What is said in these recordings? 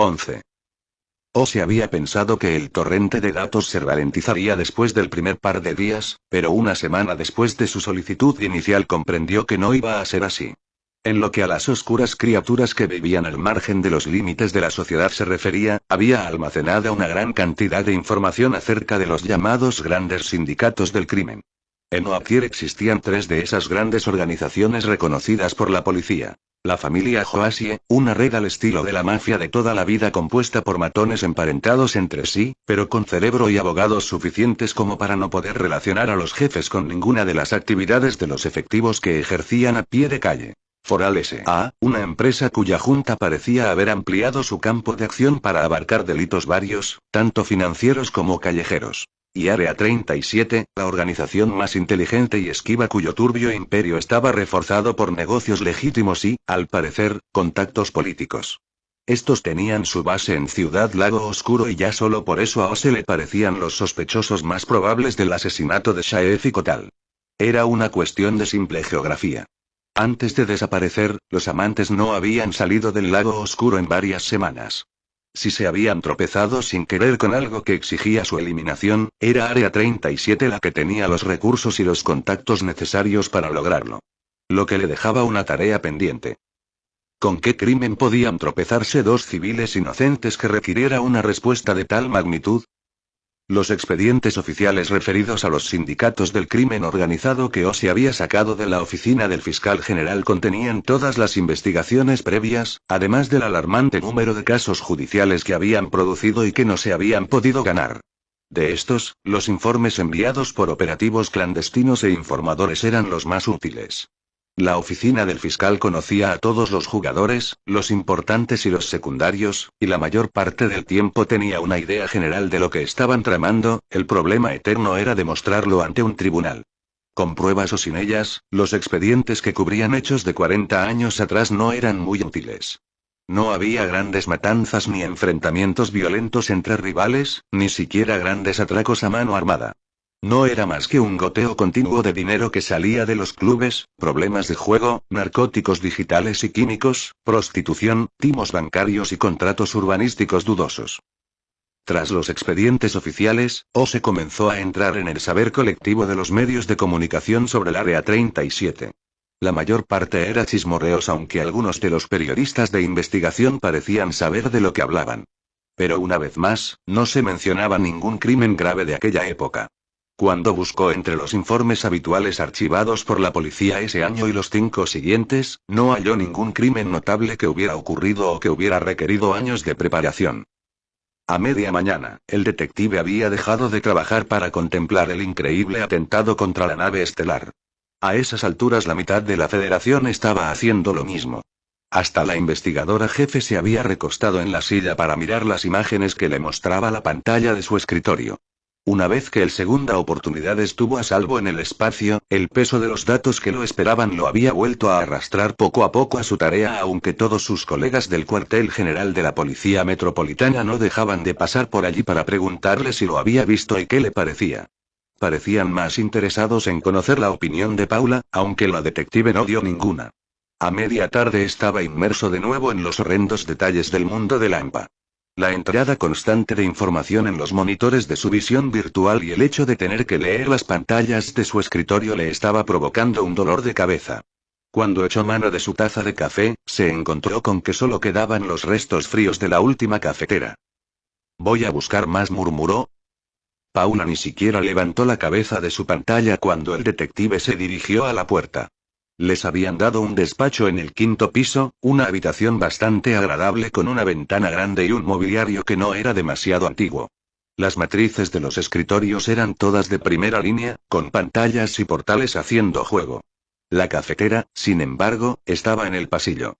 11. Ose había pensado que el torrente de datos se ralentizaría después del primer par de días, pero una semana después de su solicitud inicial comprendió que no iba a ser así. En lo que a las oscuras criaturas que vivían al margen de los límites de la sociedad se refería, había almacenada una gran cantidad de información acerca de los llamados grandes sindicatos del crimen. En Oakir existían 3 de esas grandes organizaciones reconocidas por la policía. La familia Joasie, una red al estilo de la mafia de toda la vida compuesta por matones emparentados entre sí, pero con cerebro y abogados suficientes como para no poder relacionar a los jefes con ninguna de las actividades de los efectivos que ejercían a pie de calle. Foral S.A., una empresa cuya junta parecía haber ampliado su campo de acción para abarcar delitos varios, tanto financieros como callejeros. Y Área 37, la organización más inteligente y esquiva cuyo turbio imperio estaba reforzado por negocios legítimos y, al parecer, contactos políticos. Estos tenían su base en Ciudad Lago Oscuro y ya solo por eso a Ose le parecían los sospechosos más probables del asesinato de Shaef y Kotal. Era una cuestión de simple geografía. Antes de desaparecer, los amantes no habían salido del Lago Oscuro en varias semanas. Si se habían tropezado sin querer con algo que exigía su eliminación, era Área 37 la que tenía los recursos y los contactos necesarios para lograrlo. Lo que le dejaba una tarea pendiente. ¿Con qué crimen podían tropezarse 2 civiles inocentes que requiriera una respuesta de tal magnitud? Los expedientes oficiales referidos a los sindicatos del crimen organizado que Ose había sacado de la oficina del fiscal general contenían todas las investigaciones previas, además del alarmante número de casos judiciales que habían producido y que no se habían podido ganar. De estos, los informes enviados por operativos clandestinos e informadores eran los más útiles. La oficina del fiscal conocía a todos los jugadores, los importantes y los secundarios, y la mayor parte del tiempo tenía una idea general de lo que estaban tramando. El problema eterno era demostrarlo ante un tribunal. Con pruebas o sin ellas, los expedientes que cubrían hechos de 40 años atrás no eran muy útiles. No había grandes matanzas ni enfrentamientos violentos entre rivales, ni siquiera grandes atracos a mano armada. No era más que un goteo continuo de dinero que salía de los clubes, problemas de juego, narcóticos digitales y químicos, prostitución, timos bancarios y contratos urbanísticos dudosos. Tras los expedientes oficiales, Ose comenzó a entrar en el saber colectivo de los medios de comunicación sobre el Área 37. La mayor parte era chismorreos, aunque algunos de los periodistas de investigación parecían saber de lo que hablaban. Pero una vez más, no se mencionaba ningún crimen grave de aquella época. Cuando buscó entre los informes habituales archivados por la policía ese año y los 5 siguientes, no halló ningún crimen notable que hubiera ocurrido o que hubiera requerido años de preparación. A media mañana, el detective había dejado de trabajar para contemplar el increíble atentado contra la nave estelar. A esas alturas la mitad de la Federación estaba haciendo lo mismo. Hasta la investigadora jefe se había recostado en la silla para mirar las imágenes que le mostraba la pantalla de su escritorio. Una vez que el segunda oportunidad estuvo a salvo en el espacio, el peso de los datos que lo esperaban lo había vuelto a arrastrar poco a poco a su tarea, aunque todos sus colegas del cuartel general de la Policía Metropolitana no dejaban de pasar por allí para preguntarle si lo había visto y qué le parecía. Parecían más interesados en conocer la opinión de Paula, aunque la detective no dio ninguna. A media tarde estaba inmerso de nuevo en los horrendos detalles del mundo de Lampa. La entrada constante de información en los monitores de su visión virtual y el hecho de tener que leer las pantallas de su escritorio le estaba provocando un dolor de cabeza. Cuando echó mano de su taza de café, se encontró con que solo quedaban los restos fríos de la última cafetera. «Voy a buscar más», murmuró. Paula ni siquiera levantó la cabeza de su pantalla cuando el detective se dirigió a la puerta. Les habían dado un despacho en el 5º piso, una habitación bastante agradable con una ventana grande y un mobiliario que no era demasiado antiguo. Las matrices de los escritorios eran todas de primera línea, con pantallas y portales haciendo juego. La cafetera, sin embargo, estaba en el pasillo.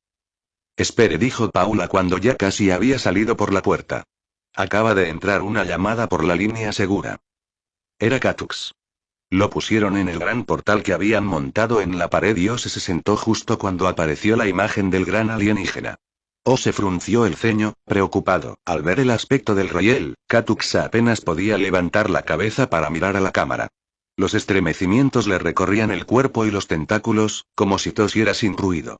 «Espere», dijo Paula cuando ya casi había salido por la puerta. Acaba de entrar una llamada por la línea segura. Era Catux. Lo pusieron en el gran portal que habían montado en la pared y Ose se sentó justo cuando apareció la imagen del gran alienígena. Ose frunció el ceño, preocupado. Al ver el aspecto del riel, Catux apenas podía levantar la cabeza para mirar a la cámara. Los estremecimientos le recorrían el cuerpo y los tentáculos, como si tosiera sin ruido.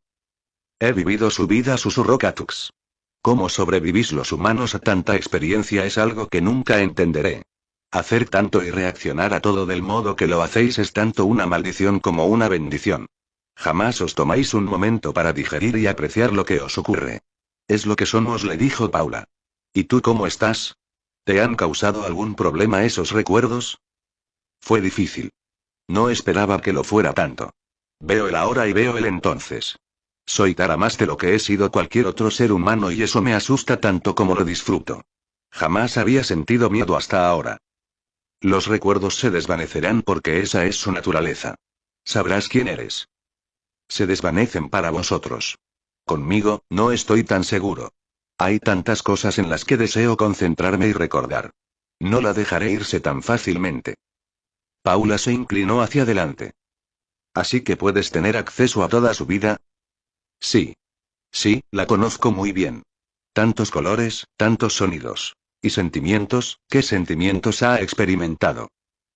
«He vivido su vida», susurró Catux. Cómo sobrevivís los humanos a tanta experiencia es algo que nunca entenderé. Hacer tanto y reaccionar a todo del modo que lo hacéis es tanto una maldición como una bendición. Jamás os tomáis un momento para digerir y apreciar lo que os ocurre. Es lo que somos, le dijo Paula. ¿Y tú cómo estás? ¿Te han causado algún problema esos recuerdos? Fue difícil. No esperaba que lo fuera tanto. Veo el ahora y veo el entonces. Soy Tara más de lo que he sido cualquier otro ser humano y eso me asusta tanto como lo disfruto. Jamás había sentido miedo hasta ahora. Los recuerdos se desvanecerán porque esa es su naturaleza. Sabrás quién eres. Se desvanecen para vosotros. Conmigo, no estoy tan seguro. Hay tantas cosas en las que deseo concentrarme y recordar. No la dejaré irse tan fácilmente. Paula se inclinó hacia adelante. ¿Así que puedes tener acceso a toda su vida? Sí. Sí, la conozco muy bien. Tantos colores, tantos sonidos. ¿Y sentimientos? ¿Qué sentimientos ha experimentado?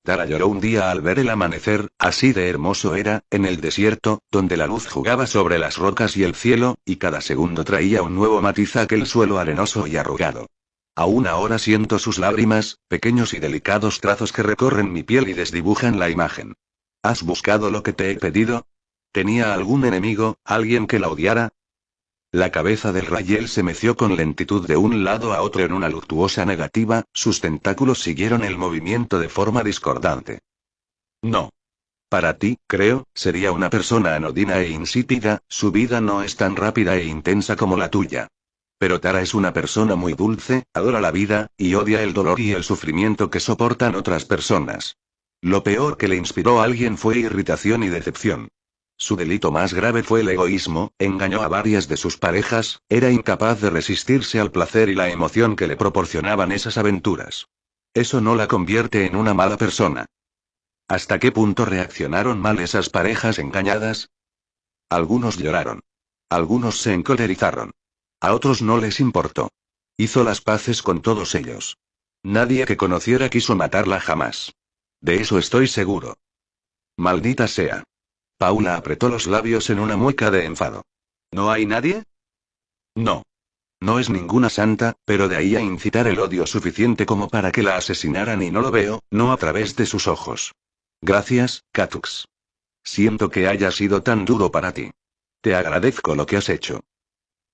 Tara lloró un día al ver el amanecer, así de hermoso era, en el desierto, donde la luz jugaba sobre las rocas y el cielo, y cada segundo traía un nuevo matiz a aquel suelo arenoso y arrugado. Aún ahora siento sus lágrimas, pequeños y delicados trazos que recorren mi piel y desdibujan la imagen. ¿Has buscado lo que te he pedido? ¿Tenía algún enemigo, alguien que la odiara? La cabeza del Rayel se meció con lentitud de un lado a otro en una luctuosa negativa, sus tentáculos siguieron el movimiento de forma discordante. No. Para ti, creo, sería una persona anodina e insípida, su vida no es tan rápida e intensa como la tuya. Pero Tara es una persona muy dulce, adora la vida, y odia el dolor y el sufrimiento que soportan otras personas. Lo peor que le inspiró a alguien fue irritación y decepción. Su delito más grave fue el egoísmo, engañó a varias de sus parejas, era incapaz de resistirse al placer y la emoción que le proporcionaban esas aventuras. Eso no la convierte en una mala persona. ¿Hasta qué punto reaccionaron mal esas parejas engañadas? Algunos lloraron. Algunos se encolerizaron. A otros no les importó. Hizo las paces con todos ellos. Nadie que conociera quiso matarla jamás. De eso estoy seguro. Maldita sea. Paula apretó los labios en una mueca de enfado. ¿No hay nadie? No. No es ninguna santa, pero de ahí a incitar el odio suficiente como para que la asesinaran y no lo veo, no a través de sus ojos. Gracias, Catux. Siento que haya sido tan duro para ti. Te agradezco lo que has hecho.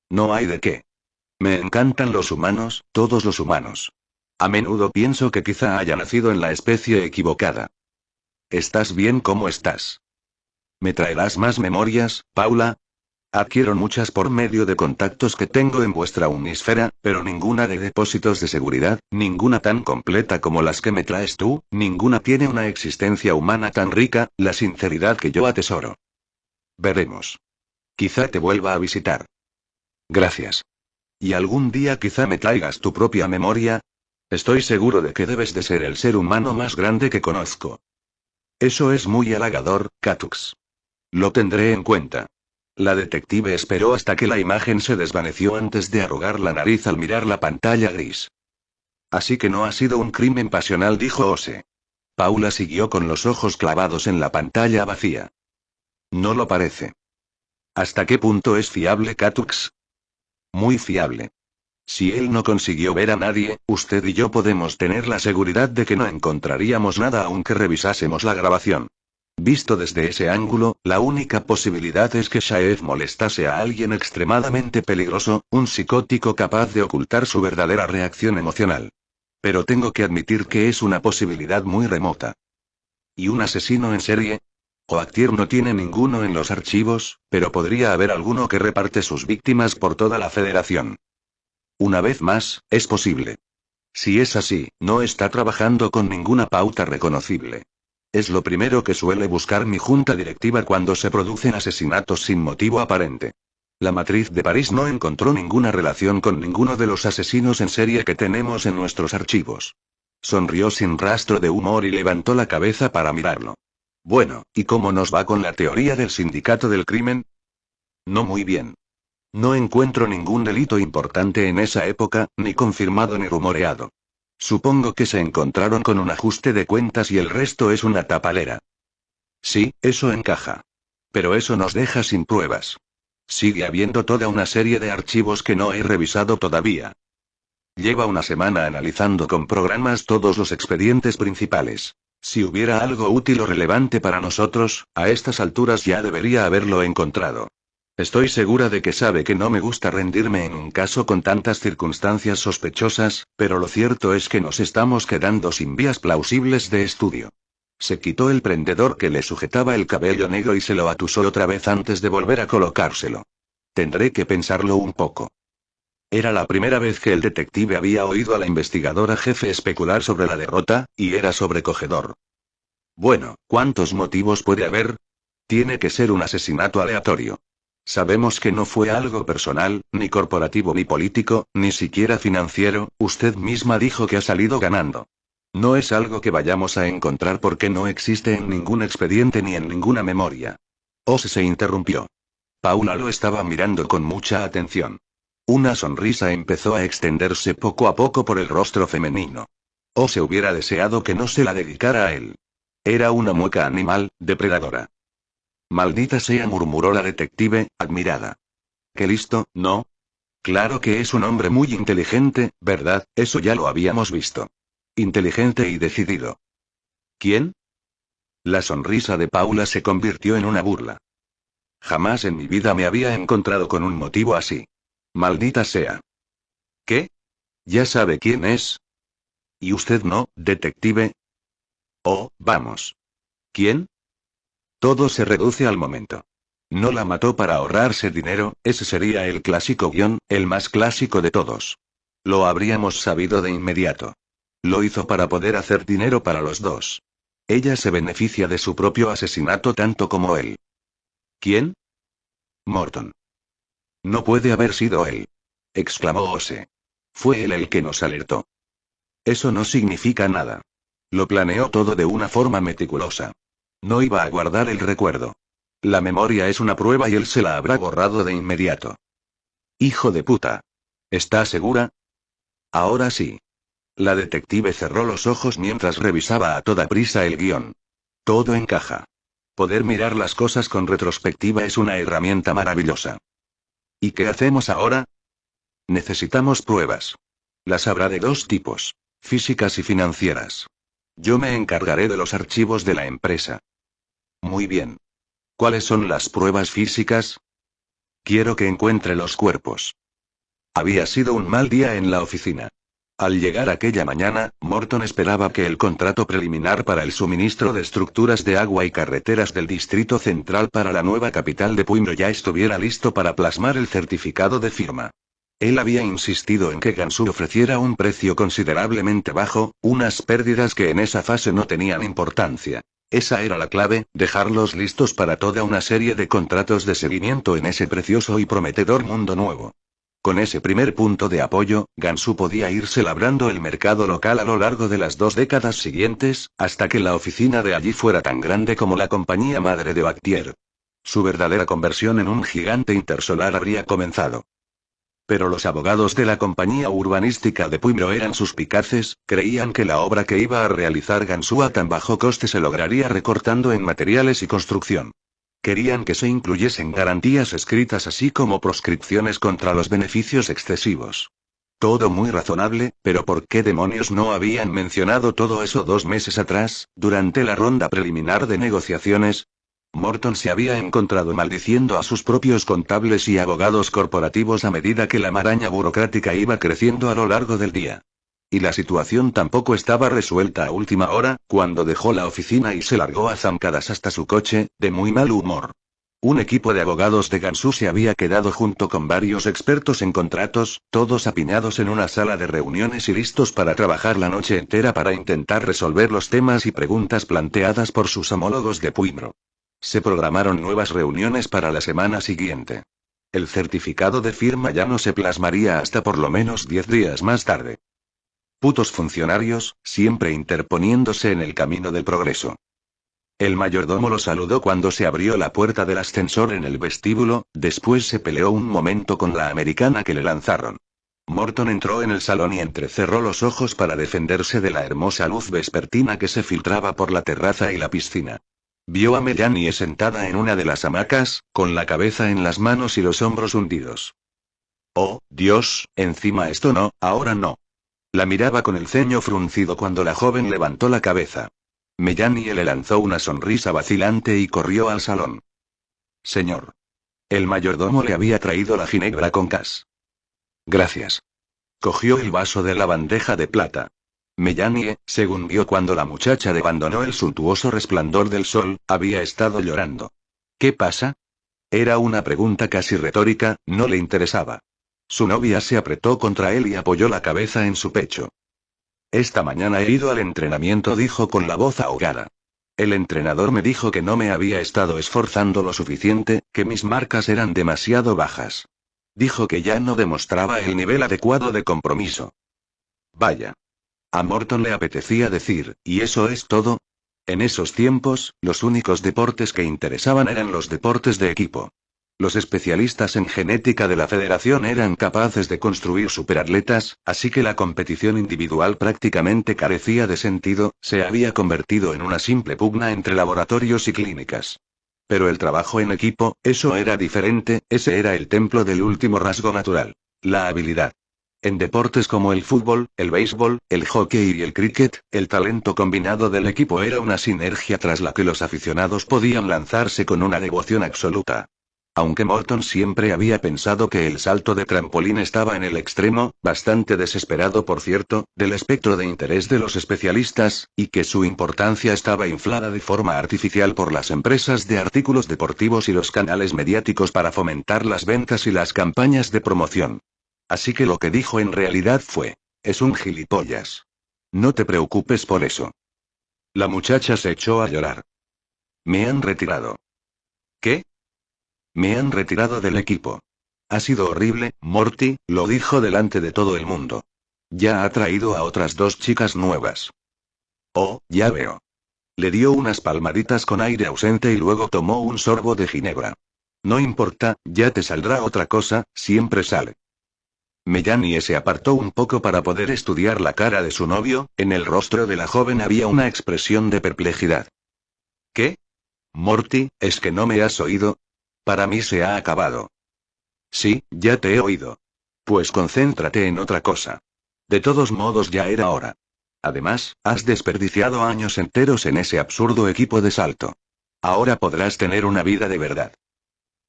No hay de qué. Me encantan los humanos, todos los humanos. A menudo pienso que quizá haya nacido en la especie equivocada. ¿Estás bien como estás? ¿Me traerás más memorias, Paula? Adquiero muchas por medio de contactos que tengo en vuestra unisfera, pero ninguna de depósitos de seguridad, ninguna tan completa como las que me traes tú, ninguna tiene una existencia humana tan rica, la sinceridad que yo atesoro. Veremos. Quizá te vuelva a visitar. Gracias. ¿Y algún día quizá me traigas tu propia memoria? Estoy seguro de que debes de ser el ser humano más grande que conozco. Eso es muy halagador, Catux. Lo tendré en cuenta. La detective esperó hasta que la imagen se desvaneció antes de arrugar la nariz al mirar la pantalla gris. Así que no ha sido un crimen pasional, dijo Ose. Paula siguió con los ojos clavados en la pantalla vacía. No lo parece. ¿Hasta qué punto es fiable, Catux? Muy fiable. Si él no consiguió ver a nadie, usted y yo podemos tener la seguridad de que no encontraríamos nada aunque revisásemos la grabación. Visto desde ese ángulo, la única posibilidad es que Shaef molestase a alguien extremadamente peligroso, un psicótico capaz de ocultar su verdadera reacción emocional. Pero tengo que admitir que es una posibilidad muy remota. ¿Y un asesino en serie? Oaktier no tiene ninguno en los archivos, pero podría haber alguno que reparte sus víctimas por toda la Federación. Una vez más, es posible. Si es así, no está trabajando con ninguna pauta reconocible. Es lo primero que suele buscar mi junta directiva cuando se producen asesinatos sin motivo aparente. La matriz de París no encontró ninguna relación con ninguno de los asesinos en serie que tenemos en nuestros archivos. Sonrió sin rastro de humor y levantó la cabeza para mirarlo. Bueno, ¿y cómo nos va con la teoría del sindicato del crimen? No muy bien. No encuentro ningún delito importante en esa época, ni confirmado ni rumoreado. Supongo que se encontraron con un ajuste de cuentas y el resto es una tapalera. Sí, eso encaja. Pero eso nos deja sin pruebas. Sigue habiendo toda una serie de archivos que no he revisado todavía. Lleva una semana analizando con programas todos los expedientes principales. Si hubiera algo útil o relevante para nosotros, a estas alturas ya debería haberlo encontrado. Estoy segura de que sabe que no me gusta rendirme en un caso con tantas circunstancias sospechosas, pero lo cierto es que nos estamos quedando sin vías plausibles de estudio. Se quitó el prendedor que le sujetaba el cabello negro y se lo atusó otra vez antes de volver a colocárselo. Tendré que pensarlo un poco. Era la primera vez que el detective había oído a la investigadora jefe especular sobre la derrota, y era sobrecogedor. Bueno, ¿cuántos motivos puede haber? Tiene que ser un asesinato aleatorio. Sabemos que no fue algo personal, ni corporativo ni político, ni siquiera financiero, usted misma dijo que ha salido ganando. No es algo que vayamos a encontrar porque no existe en ningún expediente ni en ninguna memoria. Ose se interrumpió. Paula lo estaba mirando con mucha atención. Una sonrisa empezó a extenderse poco a poco por el rostro femenino. Ose hubiera deseado que no se la dedicara a él. Era una mueca animal, depredadora. Maldita sea, murmuró la detective, admirada. Qué listo, ¿no? Claro que es un hombre muy inteligente, ¿verdad? Eso ya lo habíamos visto. Inteligente y decidido. ¿Quién? La sonrisa de Paula se convirtió en una burla. Jamás en mi vida me había encontrado con un motivo así. Maldita sea. ¿Qué? ¿Ya sabe quién es? ¿Y usted no, detective? Oh, vamos. ¿Quién? Todo se reduce al momento. No la mató para ahorrarse dinero, ese sería el clásico guión, el más clásico de todos. Lo habríamos sabido de inmediato. Lo hizo para poder hacer dinero para los dos. Ella se beneficia de su propio asesinato tanto como él. ¿Quién? Morton. No puede haber sido él. Exclamó Ose. Fue él el que nos alertó. Eso no significa nada. Lo planeó todo de una forma meticulosa. No iba a guardar el recuerdo. La memoria es una prueba y él se la habrá borrado de inmediato. Hijo de puta. ¿Está segura? Ahora sí. La detective cerró los ojos mientras revisaba a toda prisa el guión. Todo encaja. Poder mirar las cosas con retrospectiva es una herramienta maravillosa. ¿Y qué hacemos ahora? Necesitamos pruebas. Las habrá de dos tipos: físicas y financieras. Yo me encargaré de los archivos de la empresa. Muy bien. ¿Cuáles son las pruebas físicas? Quiero que encuentre los cuerpos. Había sido un mal día en la oficina. Al llegar aquella mañana, Morton esperaba que el contrato preliminar para el suministro de estructuras de agua y carreteras del Distrito Central para la nueva capital de Puimro ya estuviera listo para plasmar el certificado de firma. Él había insistido en que Gansu ofreciera un precio considerablemente bajo, unas pérdidas que en esa fase no tenían importancia. Esa era la clave, dejarlos listos para toda una serie de contratos de seguimiento en ese precioso y prometedor mundo nuevo. Con ese primer punto de apoyo, Gansu podía irse labrando el mercado local a lo largo de las 2 décadas siguientes, hasta que la oficina de allí fuera tan grande como la compañía madre de Bactier. Su verdadera conversión en un gigante intersolar habría comenzado. Pero los abogados de la compañía urbanística de Puimro eran suspicaces, creían que la obra que iba a realizar Gansu a tan bajo coste se lograría recortando en materiales y construcción. Querían que se incluyesen garantías escritas así como proscripciones contra los beneficios excesivos. Todo muy razonable, pero ¿por qué demonios no habían mencionado todo eso 2 meses atrás, durante la ronda preliminar de negociaciones? Morton se había encontrado maldiciendo a sus propios contables y abogados corporativos a medida que la maraña burocrática iba creciendo a lo largo del día. Y la situación tampoco estaba resuelta a última hora, cuando dejó la oficina y se largó a zancadas hasta su coche, de muy mal humor. Un equipo de abogados de Gansu se había quedado junto con varios expertos en contratos, todos apiñados en una sala de reuniones y listos para trabajar la noche entera para intentar resolver los temas y preguntas planteadas por sus homólogos de Puimro. Se programaron nuevas reuniones para la semana siguiente. El certificado de firma ya no se plasmaría hasta por lo menos 10 días más tarde. Putos funcionarios, siempre interponiéndose en el camino del progreso. El mayordomo lo saludó cuando se abrió la puerta del ascensor en el vestíbulo, después se peleó un momento con la americana que le lanzaron. Morton entró en el salón y entrecerró los ojos para defenderse de la hermosa luz vespertina que se filtraba por la terraza y la piscina. Vio a Melanie sentada en una de las hamacas, con la cabeza en las manos y los hombros hundidos. Oh, Dios, encima esto no, ahora no. La miraba con el ceño fruncido cuando la joven levantó la cabeza. Melanie le lanzó una sonrisa vacilante y corrió al salón. Señor. El mayordomo le había traído la ginebra con gas. Gracias. Cogió el vaso de la bandeja de plata. Melanie, según vio cuando la muchacha abandonó el suntuoso resplandor del sol, había estado llorando. ¿Qué pasa? Era una pregunta casi retórica, no le interesaba. Su novia se apretó contra él y apoyó la cabeza en su pecho. Esta mañana he ido al entrenamiento, dijo con la voz ahogada. El entrenador me dijo que no me había estado esforzando lo suficiente, que mis marcas eran demasiado bajas. Dijo que ya no demostraba el nivel adecuado de compromiso. Vaya. A Morton le apetecía decir, ¿y eso es todo? En esos tiempos, los únicos deportes que interesaban eran los deportes de equipo. Los especialistas en genética de la federación eran capaces de construir superatletas, así que la competición individual prácticamente carecía de sentido, se había convertido en una simple pugna entre laboratorios y clínicas. Pero el trabajo en equipo, eso era diferente, ese era el templo del último rasgo natural. La habilidad. En deportes como el fútbol, el béisbol, el hockey y el cricket, el talento combinado del equipo era una sinergia tras la que los aficionados podían lanzarse con una devoción absoluta. Aunque Morton siempre había pensado que el salto de trampolín estaba en el extremo, bastante desesperado por cierto, del espectro de interés de los especialistas, y que su importancia estaba inflada de forma artificial por las empresas de artículos deportivos y los canales mediáticos para fomentar las ventas y las campañas de promoción. Así que lo que dijo en realidad fue: es un gilipollas. No te preocupes por eso. La muchacha se echó a llorar. Me han retirado. ¿Qué? Me han retirado del equipo. Ha sido horrible, Morty, lo dijo delante de todo el mundo. Ya ha traído a otras 2 chicas nuevas. Oh, ya veo. Le dio unas palmaditas con aire ausente y luego tomó un sorbo de ginebra. No importa, ya te saldrá otra cosa, siempre sale. Melanie se apartó un poco para poder estudiar la cara de su novio, en el rostro de la joven había una expresión de perplejidad. ¿Qué? Morty, ¿es que no me has oído? Para mí se ha acabado. Sí, ya te he oído. Pues concéntrate en otra cosa. De todos modos ya era hora. Además, has desperdiciado años enteros en ese absurdo equipo de salto. Ahora podrás tener una vida de verdad.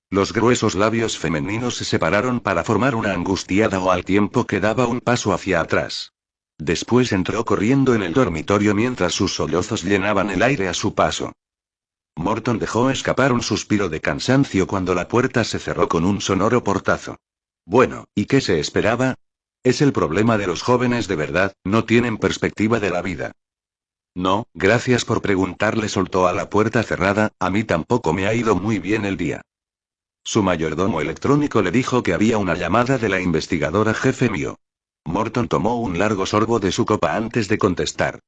Los gruesos labios femeninos se separaron para formar una angustiada O al tiempo que daba un paso hacia atrás. Después entró corriendo en el dormitorio mientras sus sollozos llenaban el aire a su paso. Morton dejó escapar un suspiro de cansancio cuando la puerta se cerró con un sonoro portazo. Bueno, ¿y qué se esperaba? Es el problema de los jóvenes de verdad, no tienen perspectiva de la vida. No, gracias por preguntarle, soltó a la puerta cerrada, a mí tampoco me ha ido muy bien el día. Su mayordomo electrónico le dijo que había una llamada de la investigadora jefe mío. Morton tomó un largo sorbo de su copa antes de contestar.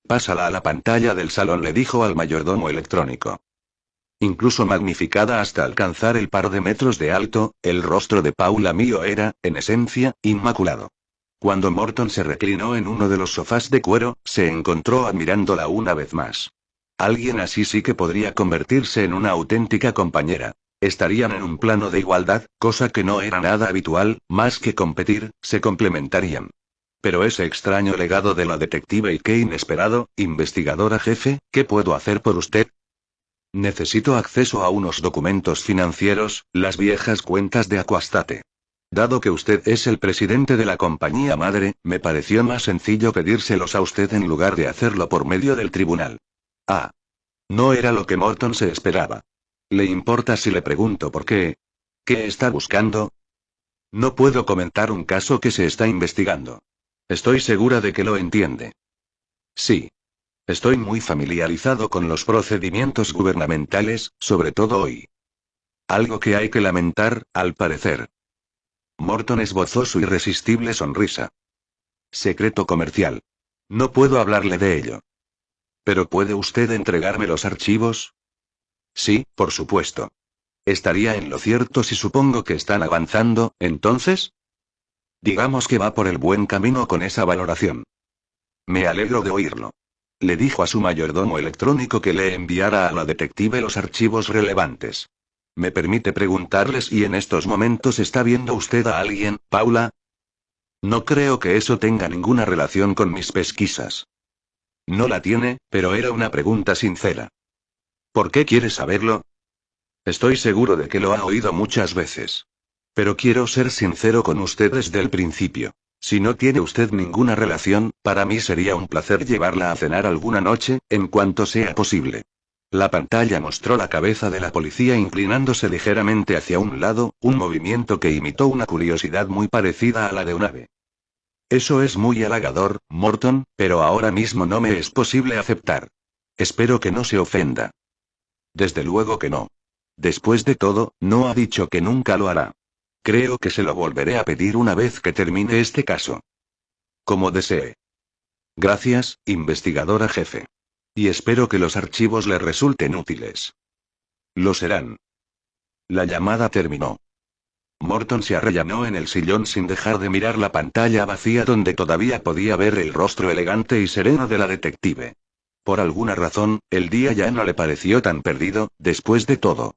Pásala a la pantalla del salón, le dijo al mayordomo electrónico. Incluso magnificada hasta alcanzar el par de metros de alto, el rostro de Paula Mio era, en esencia, inmaculado. Cuando Morton se reclinó en uno de los sofás de cuero, se encontró admirándola una vez más. Alguien así sí que podría convertirse en una auténtica compañera. Estarían en un plano de igualdad, cosa que no era nada habitual, más que competir, se complementarían. Pero ese extraño legado de la detective y qué inesperado, investigadora jefe, ¿qué puedo hacer por usted? Necesito acceso a unos documentos financieros, las viejas cuentas de Aquastate. Dado que usted es el presidente de la compañía madre, me pareció más sencillo pedírselos a usted en lugar de hacerlo por medio del tribunal. Ah. No era lo que Morton se esperaba. ¿Le importa si le pregunto por qué? ¿Qué está buscando? No puedo comentar un caso que se está investigando. Estoy segura de que lo entiende. Sí. Estoy muy familiarizado con los procedimientos gubernamentales, sobre todo hoy. Algo que hay que lamentar, al parecer. Morton esbozó su irresistible sonrisa. Secreto comercial. No puedo hablarle de ello. ¿Pero puede usted entregarme los archivos? Sí, por supuesto. Estaría en lo cierto si supongo que están avanzando, entonces. Digamos que va por el buen camino con esa valoración. Me alegro de oírlo. Le dijo a su mayordomo electrónico que le enviara a la detective los archivos relevantes. ¿Me permite preguntarle si en estos momentos está viendo usted a alguien, Paula? No creo que eso tenga ninguna relación con mis pesquisas. No la tiene, pero era una pregunta sincera. ¿Por qué quiere saberlo? Estoy seguro de que lo ha oído muchas veces. Pero quiero ser sincero con usted desde el principio. Si no tiene usted ninguna relación, para mí sería un placer llevarla a cenar alguna noche, en cuanto sea posible. La pantalla mostró la cabeza de la policía inclinándose ligeramente hacia un lado, un movimiento que imitó una curiosidad muy parecida a la de un ave. Eso es muy halagador, Morton, pero ahora mismo no me es posible aceptar. Espero que no se ofenda. Desde luego que no. Después de todo, no ha dicho que nunca lo hará. Creo que se lo volveré a pedir una vez que termine este caso. Como desee. Gracias, investigadora jefe. Y espero que los archivos le resulten útiles. Lo serán. La llamada terminó. Morton se arrellanó en el sillón sin dejar de mirar la pantalla vacía donde todavía podía ver el rostro elegante y sereno de la detective. Por alguna razón, el día ya no le pareció tan perdido, después de todo.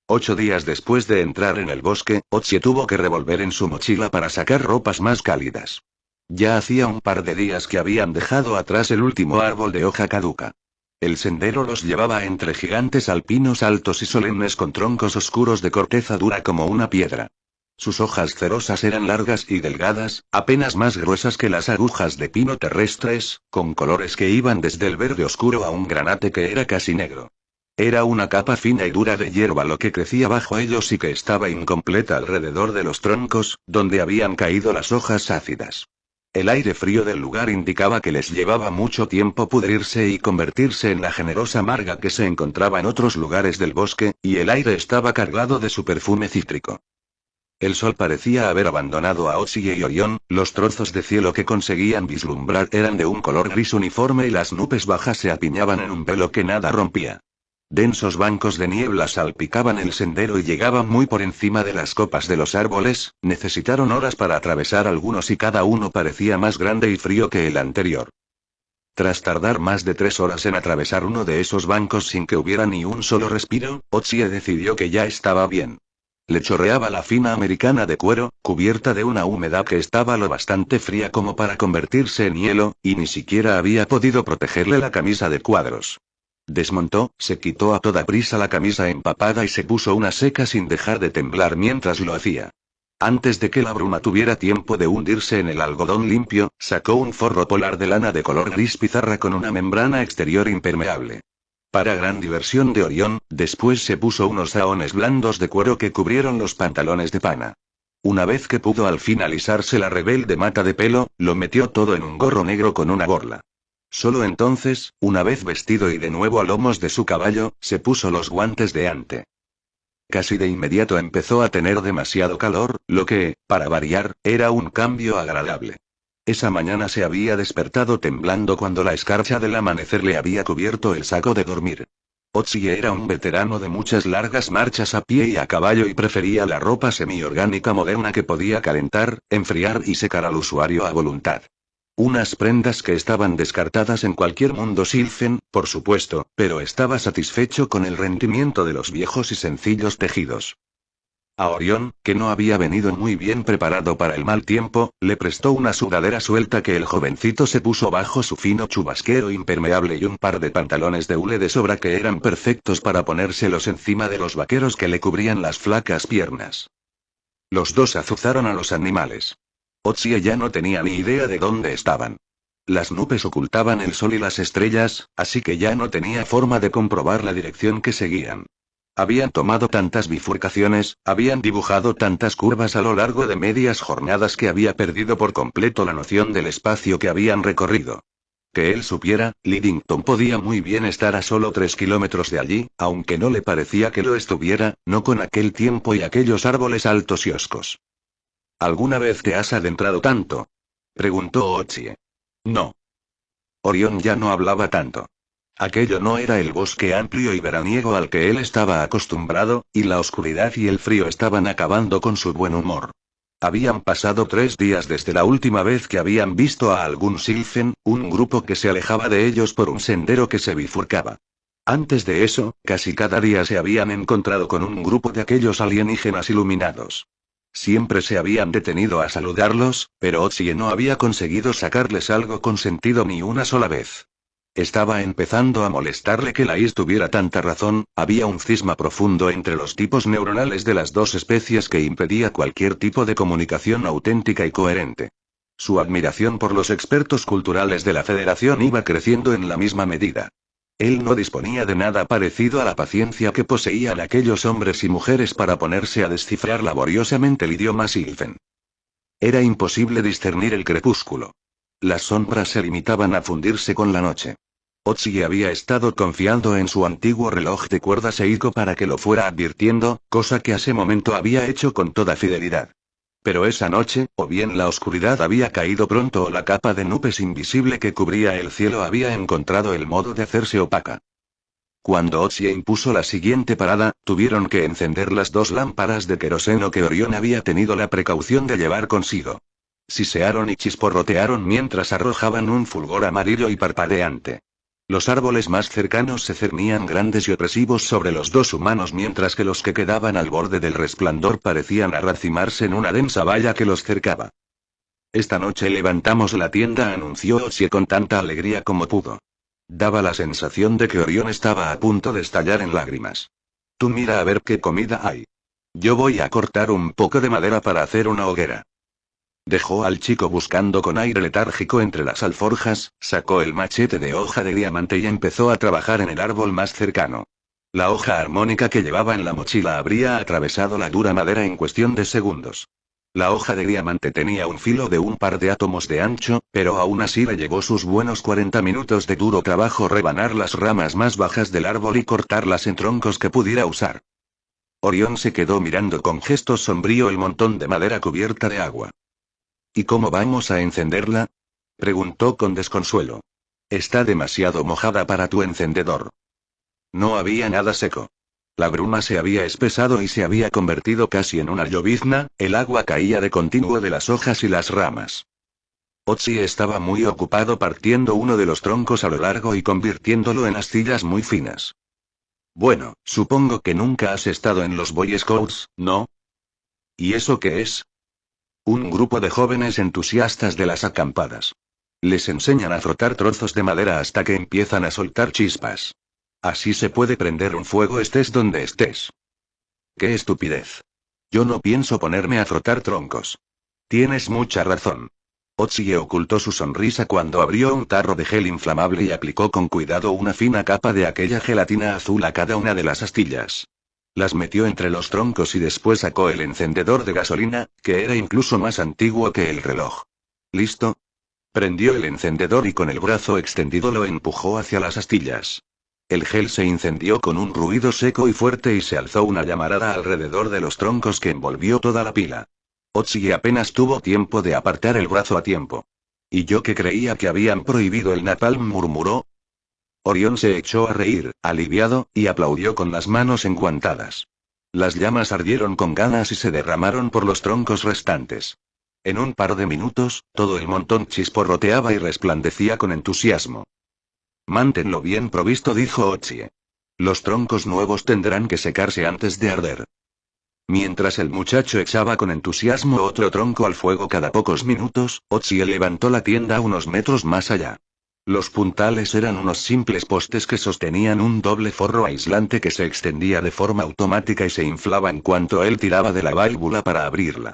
8 días después de entrar en el bosque, Otsie tuvo que revolver en su mochila para sacar ropas más cálidas. Ya hacía un par de días que habían dejado atrás el último árbol de hoja caduca. El sendero los llevaba entre gigantes alpinos altos y solemnes con troncos oscuros de corteza dura como una piedra. Sus hojas cerosas eran largas y delgadas, apenas más gruesas que las agujas de pino terrestres, con colores que iban desde el verde oscuro a un granate que era casi negro. Era una capa fina y dura de hierba lo que crecía bajo ellos y que estaba incompleta alrededor de los troncos, donde habían caído las hojas ácidas. El aire frío del lugar indicaba que les llevaba mucho tiempo pudrirse y convertirse en la generosa marga que se encontraba en otros lugares del bosque, y el aire estaba cargado de su perfume cítrico. El sol parecía haber abandonado a Otsie y Orión, los trozos de cielo que conseguían vislumbrar eran de un color gris uniforme y las nubes bajas se apiñaban en un velo que nada rompía. Densos bancos de niebla salpicaban el sendero y llegaban muy por encima de las copas de los árboles, necesitaron horas para atravesar algunos y cada uno parecía más grande y frío que el anterior. Tras tardar más de 3 horas en atravesar uno de esos bancos sin que hubiera ni un solo respiro, Otsie decidió que ya estaba bien. Le chorreaba la fina americana de cuero, cubierta de una humedad que estaba lo bastante fría como para convertirse en hielo, y ni siquiera había podido protegerle la camisa de cuadros. Desmontó, se quitó a toda prisa la camisa empapada y se puso una seca sin dejar de temblar mientras lo hacía. Antes de que la bruma tuviera tiempo de hundirse en el algodón limpio, sacó un forro polar de lana de color gris pizarra con una membrana exterior impermeable. Para gran diversión de Orión, después se puso unos saones blandos de cuero que cubrieron los pantalones de pana. Una vez que pudo al fin alisarse la rebelde mata de pelo, lo metió todo en un gorro negro con una borla. Solo entonces, una vez vestido y de nuevo a lomos de su caballo, se puso los guantes de ante. Casi de inmediato empezó a tener demasiado calor, lo que, para variar, era un cambio agradable. Esa mañana se había despertado temblando cuando la escarcha del amanecer le había cubierto el saco de dormir. Otsie era un veterano de muchas largas marchas a pie y a caballo y prefería la ropa semiorgánica moderna que podía calentar, enfriar y secar al usuario a voluntad. Unas prendas que estaban descartadas en cualquier mundo Sylphen, por supuesto, pero estaba satisfecho con el rendimiento de los viejos y sencillos tejidos. A Orión, que no había venido muy bien preparado para el mal tiempo, le prestó una sudadera suelta que el jovencito se puso bajo su fino chubasquero impermeable y un par de pantalones de hule de sobra que eran perfectos para ponérselos encima de los vaqueros que le cubrían las flacas piernas. Los dos azuzaron a los animales. Otsie ya no tenía ni idea de dónde estaban. Las nubes ocultaban el sol y las estrellas, así que ya no tenía forma de comprobar la dirección que seguían. Habían tomado tantas bifurcaciones, habían dibujado tantas curvas a lo largo de medias jornadas que había perdido por completo la noción del espacio que habían recorrido. Que él supiera, Lidington podía muy bien estar a solo 3 kilómetros de allí, aunque no le parecía que lo estuviera, no con aquel tiempo y aquellos árboles altos y hoscos. ¿Alguna vez te has adentrado tanto?, preguntó Otsie. No. Orión ya no hablaba tanto. Aquello no era el bosque amplio y veraniego al que él estaba acostumbrado, y la oscuridad y el frío estaban acabando con su buen humor. Habían pasado 3 días desde la última vez que habían visto a algún Sylphen, un grupo que se alejaba de ellos por un sendero que se bifurcaba. Antes de eso, casi cada día se habían encontrado con un grupo de aquellos alienígenas iluminados. Siempre se habían detenido a saludarlos, pero Otsie no había conseguido sacarles algo con sentido ni una sola vez. Estaba empezando a molestarle que Lais tuviera tanta razón, había un cisma profundo entre los tipos neuronales de las dos especies que impedía cualquier tipo de comunicación auténtica y coherente. Su admiración por los expertos culturales de la Federación iba creciendo en la misma medida. Él no disponía de nada parecido a la paciencia que poseían aquellos hombres y mujeres para ponerse a descifrar laboriosamente el idioma Sylphen. Era imposible discernir el crepúsculo. Las sombras se limitaban a fundirse con la noche. Otsie había estado confiando en su antiguo reloj de cuerda Seiko para que lo fuera advirtiendo, cosa que a ese momento había hecho con toda fidelidad. Pero esa noche, o bien la oscuridad había caído pronto o la capa de nubes invisible que cubría el cielo había encontrado el modo de hacerse opaca. Cuando Otsie impuso la siguiente parada, tuvieron que encender las 2 lámparas de queroseno que Orión había tenido la precaución de llevar consigo. Sisearon y chisporrotearon mientras arrojaban un fulgor amarillo y parpadeante. Los árboles más cercanos se cernían grandes y opresivos sobre los 2 humanos mientras que los que quedaban al borde del resplandor parecían arracimarse en una densa valla que los cercaba. Esta noche levantamos la tienda, anunció Otsie con tanta alegría como pudo. Daba la sensación de que Orión estaba a punto de estallar en lágrimas. Tú mira a ver qué comida hay. Yo voy a cortar un poco de madera para hacer una hoguera. Dejó al chico buscando con aire letárgico entre las alforjas, sacó el machete de hoja de diamante y empezó a trabajar en el árbol más cercano. La hoja armónica que llevaba en la mochila habría atravesado la dura madera en cuestión de segundos. La hoja de diamante tenía un filo de un par de átomos de ancho, pero aún así le llevó sus buenos 40 minutos de duro trabajo rebanar las ramas más bajas del árbol y cortarlas en troncos que pudiera usar. Orión se quedó mirando con gesto sombrío el montón de madera cubierta de agua. ¿Y cómo vamos a encenderla?, preguntó con desconsuelo. Está demasiado mojada para tu encendedor. No había nada seco. La bruma se había espesado y se había convertido casi en una llovizna, el agua caía de continuo de las hojas y las ramas. Otsie estaba muy ocupado partiendo uno de los troncos a lo largo y convirtiéndolo en astillas muy finas. Bueno, supongo que nunca has estado en los Boy Scouts, ¿no? ¿Y eso qué es? Un grupo de jóvenes entusiastas de las acampadas. Les enseñan a frotar trozos de madera hasta que empiezan a soltar chispas. Así se puede prender un fuego estés donde estés. ¡Qué estupidez! Yo no pienso ponerme a frotar troncos. Tienes mucha razón. Otsie ocultó su sonrisa cuando abrió un tarro de gel inflamable y aplicó con cuidado una fina capa de aquella gelatina azul a cada una de las astillas. Las metió entre los troncos y después sacó el encendedor de gasolina, que era incluso más antiguo que el reloj. ¿Listo? Prendió el encendedor y con el brazo extendido lo empujó hacia las astillas. El gel se incendió con un ruido seco y fuerte y se alzó una llamarada alrededor de los troncos que envolvió toda la pila. Otsie apenas tuvo tiempo de apartar el brazo a tiempo. ¿Y yo que creía que habían prohibido el napalm?, murmuró. Orión se echó a reír, aliviado, y aplaudió con las manos enguantadas. Las llamas ardieron con ganas y se derramaron por los troncos restantes. En un par de minutos, todo el montón chisporroteaba y resplandecía con entusiasmo. Manténlo bien provisto, dijo Otsie. Los troncos nuevos tendrán que secarse antes de arder. Mientras el muchacho echaba con entusiasmo otro tronco al fuego cada pocos minutos, Otsie levantó la tienda unos metros más allá. Los puntales eran unos simples postes que sostenían un doble forro aislante que se extendía de forma automática y se inflaba en cuanto él tiraba de la válvula para abrirla.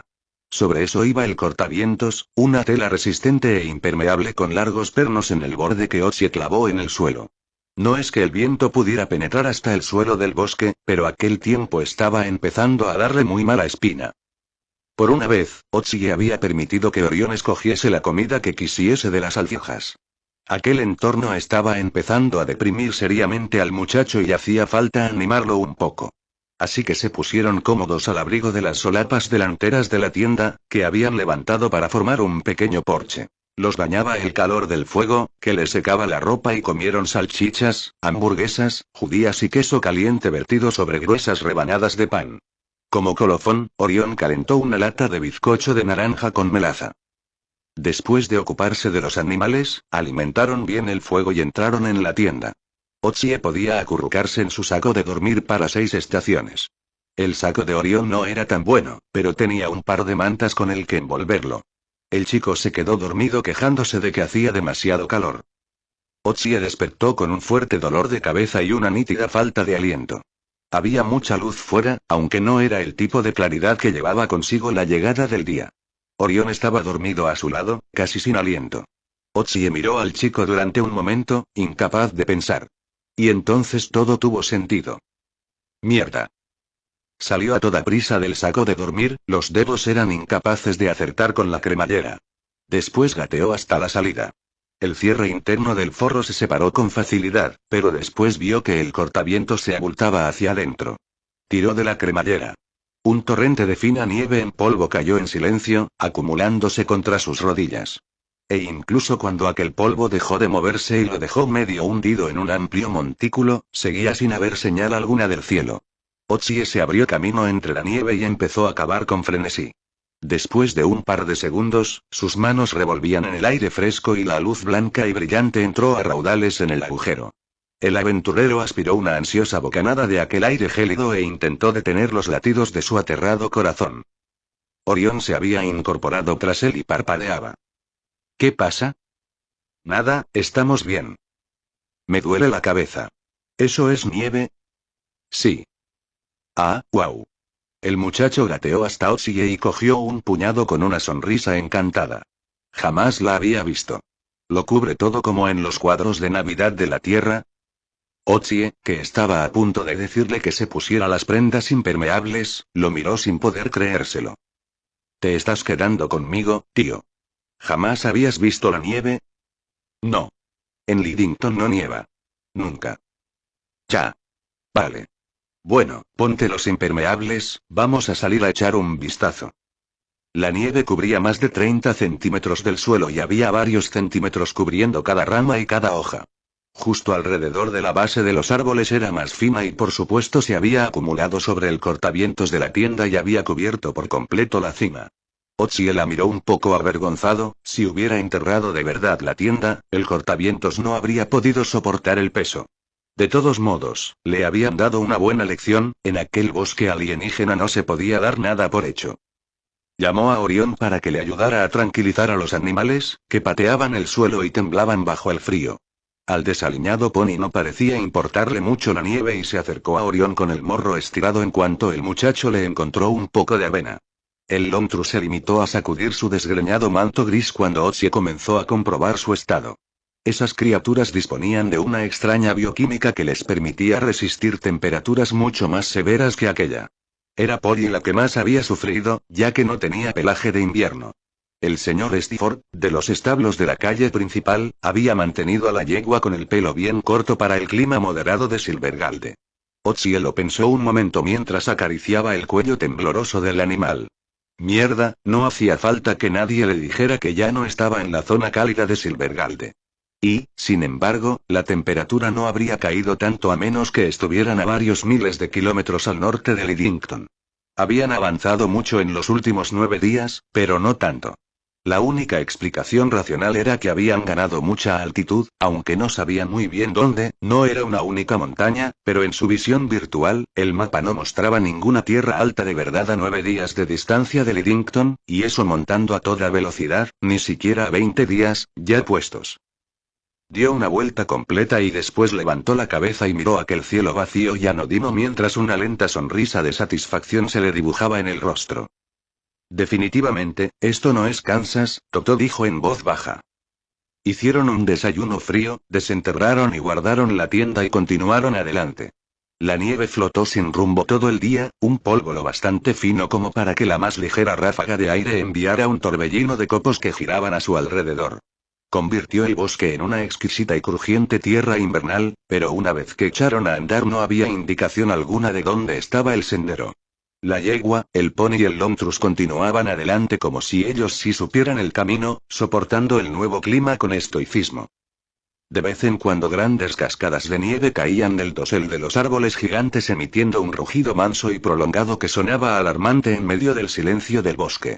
Sobre eso iba el cortavientos, una tela resistente e impermeable con largos pernos en el borde que Otsie clavó en el suelo. No es que el viento pudiera penetrar hasta el suelo del bosque, pero aquel tiempo estaba empezando a darle muy mala espina. Por una vez, Otsie había permitido que Orión escogiese la comida que quisiese de las alforjas. Aquel entorno estaba empezando a deprimir seriamente al muchacho y hacía falta animarlo un poco. Así que se pusieron cómodos al abrigo de las solapas delanteras de la tienda, que habían levantado para formar un pequeño porche. Los bañaba el calor del fuego, que les secaba la ropa y comieron salchichas, hamburguesas, judías y queso caliente vertido sobre gruesas rebanadas de pan. Como colofón, Orión calentó una lata de bizcocho de naranja con melaza. Después de ocuparse de los animales, alimentaron bien el fuego y entraron en la tienda. Ochie podía acurrucarse en su saco de dormir para 6 estaciones. El saco de Orión no era tan bueno, pero tenía un par de mantas con el que envolverlo. El chico se quedó dormido quejándose de que hacía demasiado calor. Ochie despertó con un fuerte dolor de cabeza y una nítida falta de aliento. Había mucha luz fuera, aunque no era el tipo de claridad que llevaba consigo la llegada del día. Orión estaba dormido a su lado, casi sin aliento. Ochie miró al chico durante un momento, incapaz de pensar. Y entonces todo tuvo sentido. Mierda. Salió a toda prisa del saco de dormir, los dedos eran incapaces de acertar con la cremallera. Después gateó hasta la salida. El cierre interno del forro se separó con facilidad, pero después vio que el cortavientos se abultaba hacia adentro. Tiró de la cremallera. Un torrente de fina nieve en polvo cayó en silencio, acumulándose contra sus rodillas. E incluso cuando aquel polvo dejó de moverse y lo dejó medio hundido en un amplio montículo, seguía sin haber señal alguna del cielo. Ochie se abrió camino entre la nieve y empezó a cavar con frenesí. Después de un par de segundos, sus manos revolvían en el aire fresco y la luz blanca y brillante entró a raudales en el agujero. El aventurero aspiró una ansiosa bocanada de aquel aire gélido e intentó detener los latidos de su aterrado corazón. Orión se había incorporado tras él y parpadeaba. ¿Qué pasa? Nada, estamos bien. Me duele la cabeza. ¿Eso es nieve? Sí. Ah, wow. El muchacho gateó hasta Ochie y cogió un puñado con una sonrisa encantada. Jamás la había visto. ¿Lo cubre todo como en los cuadros de Navidad de la Tierra? Ochie, que estaba a punto de decirle que se pusiera las prendas impermeables, lo miró sin poder creérselo. ¿Te estás quedando conmigo, tío? ¿Jamás habías visto la nieve? No. En Lidington no nieva. Nunca. Ya. Vale. Bueno, ponte los impermeables, vamos a salir a echar un vistazo. La nieve cubría más de 30 centímetros del suelo y había varios centímetros cubriendo cada rama y cada hoja. Justo alrededor de la base de los árboles era más fina y por supuesto se había acumulado sobre el cortavientos de la tienda y había cubierto por completo la cima. Ochie la miró un poco avergonzado, si hubiera enterrado de verdad la tienda, el cortavientos no habría podido soportar el peso. De todos modos, le habían dado una buena lección, en aquel bosque alienígena no se podía dar nada por hecho. Llamó a Orión para que le ayudara a tranquilizar a los animales, que pateaban el suelo y temblaban bajo el frío. Al desaliñado pony no parecía importarle mucho la nieve y se acercó a Orión con el morro estirado en cuanto el muchacho le encontró un poco de avena. El Lomtru se limitó a sacudir su desgreñado manto gris cuando Ochie comenzó a comprobar su estado. Esas criaturas disponían de una extraña bioquímica que les permitía resistir temperaturas mucho más severas que aquella. Era Polly la que más había sufrido, ya que no tenía pelaje de invierno. El señor Stifford, de los establos de la calle principal, había mantenido a la yegua con el pelo bien corto para el clima moderado de Silvergalde. Ochie lo pensó un momento mientras acariciaba el cuello tembloroso del animal. Mierda, no hacía falta que nadie le dijera que ya no estaba en la zona cálida de Silvergalde. Y, sin embargo, la temperatura no habría caído tanto a menos que estuvieran a varios miles de kilómetros al norte de Lidington. Habían avanzado mucho en los últimos 9 días, pero no tanto. La única explicación racional era que habían ganado mucha altitud, aunque no sabían muy bien dónde, no era una única montaña, pero en su visión virtual, el mapa no mostraba ninguna tierra alta de verdad a 9 días de distancia de Lidington, y eso montando a toda velocidad, ni siquiera a 20 días, ya puestos. Dio una vuelta completa y después levantó la cabeza y miró aquel cielo vacío y anodino mientras una lenta sonrisa de satisfacción se le dibujaba en el rostro. Definitivamente, esto no es Kansas, Totó dijo en voz baja. Hicieron un desayuno frío, desenterraron y guardaron la tienda y continuaron adelante. La nieve flotó sin rumbo todo el día, un polvo lo bastante fino como para que la más ligera ráfaga de aire enviara un torbellino de copos que giraban a su alrededor. Convirtió el bosque en una exquisita y crujiente tierra invernal, pero una vez que echaron a andar no había indicación alguna de dónde estaba el sendero. La yegua, el pony y el Lomtrus continuaban adelante como si ellos sí supieran el camino, soportando el nuevo clima con estoicismo. De vez en cuando grandes cascadas de nieve caían del dosel de los árboles gigantes emitiendo un rugido manso y prolongado que sonaba alarmante en medio del silencio del bosque.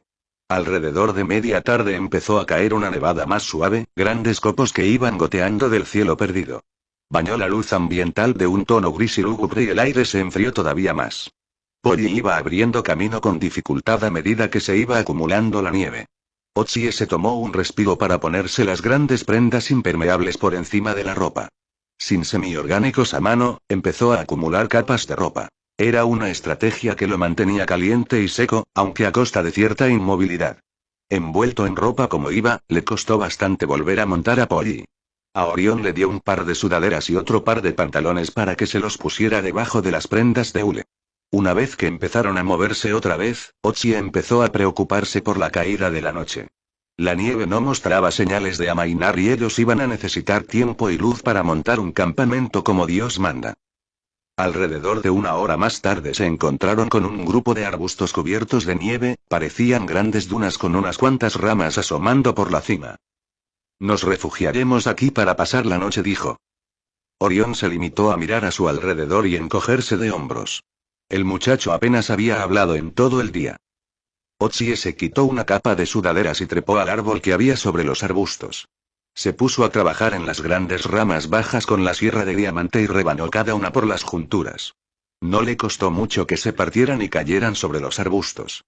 Alrededor de media tarde empezó a caer una nevada más suave, grandes copos que iban goteando del cielo perdido. Bañó la luz ambiental de un tono gris y lúgubre y el aire se enfrió todavía más. Polly iba abriendo camino con dificultad a medida que se iba acumulando la nieve. Otsie se tomó un respiro para ponerse las grandes prendas impermeables por encima de la ropa. Sin semiorgánicos a mano, empezó a acumular capas de ropa. Era una estrategia que lo mantenía caliente y seco, aunque a costa de cierta inmovilidad. Envuelto en ropa como iba, le costó bastante volver a montar a Polly. A Orión le dio un par de sudaderas y otro par de pantalones para que se los pusiera debajo de las prendas de hule. Una vez que empezaron a moverse otra vez, Otsie empezó a preocuparse por la caída de la noche. La nieve no mostraba señales de amainar y ellos iban a necesitar tiempo y luz para montar un campamento como Dios manda. Alrededor de una hora más tarde se encontraron con un grupo de arbustos cubiertos de nieve, parecían grandes dunas con unas cuantas ramas asomando por la cima. Nos refugiaremos aquí para pasar la noche, dijo. Orión se limitó a mirar a su alrededor y encogerse de hombros. El muchacho apenas había hablado en todo el día. Otsie se quitó una capa de sudaderas y trepó al árbol que había sobre los arbustos. Se puso a trabajar en las grandes ramas bajas con la sierra de diamante y rebanó cada una por las junturas. No le costó mucho que se partieran y cayeran sobre los arbustos.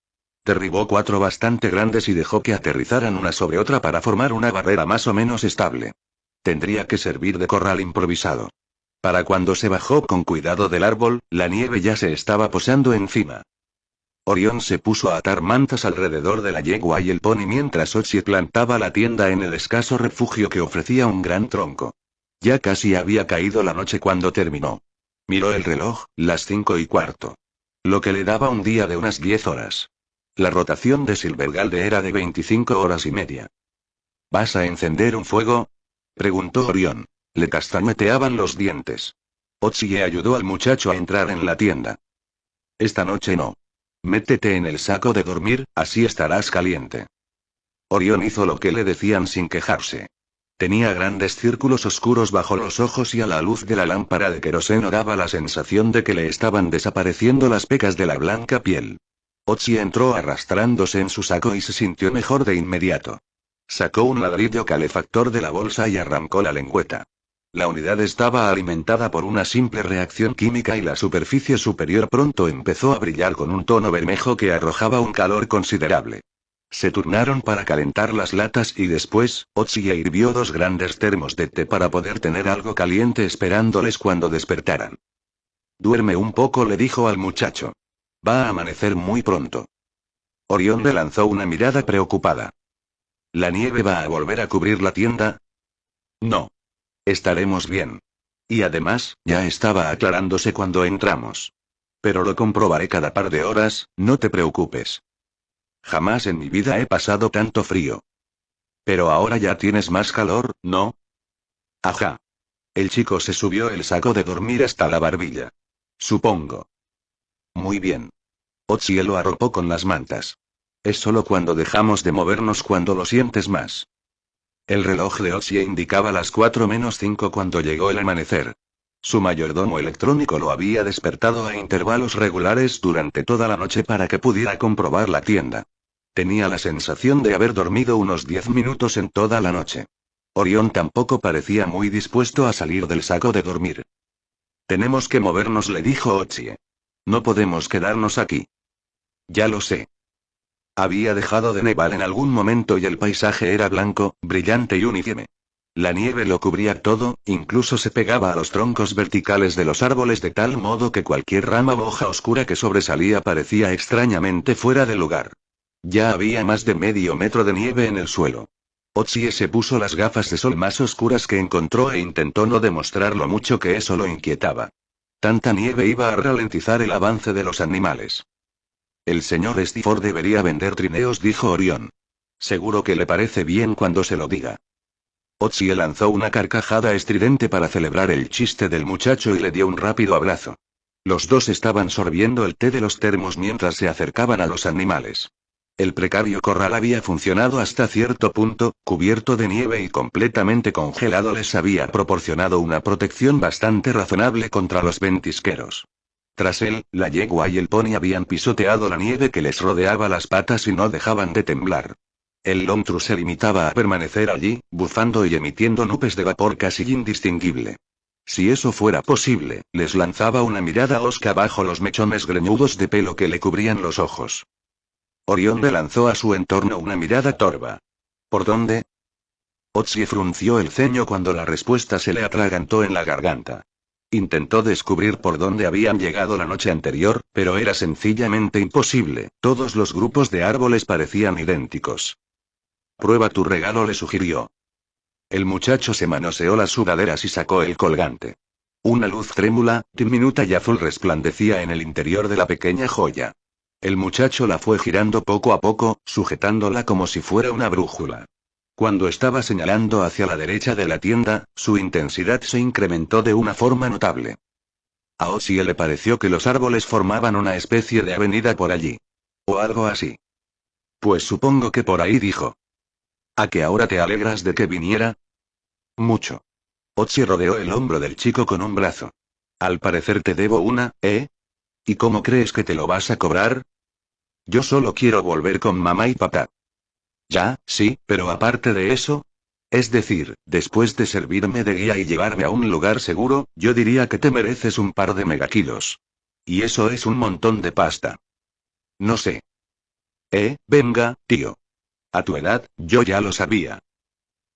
Derribó 4 bastante grandes y dejó que aterrizaran una sobre otra para formar una barrera más o menos estable. Tendría que servir de corral improvisado. Para cuando se bajó con cuidado del árbol, la nieve ya se estaba posando encima. Orión se puso a atar mantas alrededor de la yegua y el pony mientras Otsie plantaba la tienda en el escaso refugio que ofrecía un gran tronco. Ya casi había caído la noche cuando terminó. Miró el reloj, las 5:15. Lo que le daba un día de unas 10 horas. La rotación de Silvergalde era de 25 horas y media. ¿Vas a encender un fuego?, preguntó Orión. Le castañeteaban los dientes. Otsie ayudó al muchacho a entrar en la tienda. Esta noche no. Métete en el saco de dormir, así estarás caliente. Orión hizo lo que le decían sin quejarse. Tenía grandes círculos oscuros bajo los ojos y a la luz de la lámpara de queroseno daba la sensación de que le estaban desapareciendo las pecas de la blanca piel. Otsie entró arrastrándose en su saco y se sintió mejor de inmediato. Sacó un ladrillo calefactor de la bolsa y arrancó la lengüeta. La unidad estaba alimentada por una simple reacción química y la superficie superior pronto empezó a brillar con un tono bermejo que arrojaba un calor considerable. Se turnaron para calentar las latas y después, Otsie hirvió 2 grandes termos de té para poder tener algo caliente esperándoles cuando despertaran. Duerme un poco, le dijo al muchacho. Va a amanecer muy pronto. Orión le lanzó una mirada preocupada. ¿La nieve va a volver a cubrir la tienda? No. Estaremos bien. Y además, ya estaba aclarándose cuando entramos. Pero lo comprobaré cada par de horas, no te preocupes. Jamás en mi vida he pasado tanto frío. Pero ahora ya tienes más calor, ¿no? Ajá. El chico se subió el saco de dormir hasta la barbilla. Supongo. Muy bien. Otsie lo arropó con las mantas. Es solo cuando dejamos de movernos cuando lo sientes más. El reloj de Otsie indicaba las 4:05 cuando llegó el amanecer. Su mayordomo electrónico lo había despertado a intervalos regulares durante toda la noche para que pudiera comprobar la tienda. Tenía la sensación de haber dormido unos 10 minutos en toda la noche. Orión tampoco parecía muy dispuesto a salir del saco de dormir. Tenemos que movernos, le dijo Otsie. No podemos quedarnos aquí. Ya lo sé. Había dejado de nevar en algún momento y el paisaje era blanco, brillante y uniforme. La nieve lo cubría todo, incluso se pegaba a los troncos verticales de los árboles de tal modo que cualquier rama o hoja oscura que sobresalía parecía extrañamente fuera de lugar. Ya había más de medio metro de nieve en el suelo. Otsie se puso las gafas de sol más oscuras que encontró e intentó no demostrar lo mucho que eso lo inquietaba. Tanta nieve iba a ralentizar el avance de los animales. El señor Stifford debería vender trineos, dijo Orión. Seguro que le parece bien cuando se lo diga. Otsie lanzó una carcajada estridente para celebrar el chiste del muchacho y le dio un rápido abrazo. Los dos estaban sorbiendo el té de los termos mientras se acercaban a los animales. El precario corral había funcionado hasta cierto punto, cubierto de nieve y completamente congelado les había proporcionado una protección bastante razonable contra los ventisqueros. Tras él, la yegua y el pony habían pisoteado la nieve que les rodeaba las patas y no dejaban de temblar. El Lomtru se limitaba a permanecer allí, bufando y emitiendo nubes de vapor casi indistinguible. Si eso fuera posible, les lanzaba una mirada hosca bajo los mechones greñudos de pelo que le cubrían los ojos. Orión le lanzó a su entorno una mirada torva. ¿Por dónde? Otzi frunció el ceño cuando la respuesta se le atragantó en la garganta. Intentó descubrir por dónde habían llegado la noche anterior, pero era sencillamente imposible, todos los grupos de árboles parecían idénticos. Prueba tu regalo, le sugirió. El muchacho se manoseó las sudaderas y sacó el colgante. Una luz trémula, diminuta y azul resplandecía en el interior de la pequeña joya. El muchacho la fue girando poco a poco, sujetándola como si fuera una brújula. Cuando estaba señalando hacia la derecha de la tienda, su intensidad se incrementó de una forma notable. A Ozzy le pareció que los árboles formaban una especie de avenida por allí. O algo así. Pues supongo que por ahí, dijo. ¿A que ahora te alegras de que viniera? Mucho. Ozzy rodeó el hombro del chico con un brazo. Al parecer te debo una, ¿eh? ¿Y cómo crees que te lo vas a cobrar? Yo solo quiero volver con mamá y papá. Ya, sí, pero aparte de eso. Es decir, después de servirme de guía y llevarme a un lugar seguro, yo diría que te mereces un par de megakilos. Y eso es un montón de pasta. No sé. Venga, tío. A tu edad, yo ya lo sabía.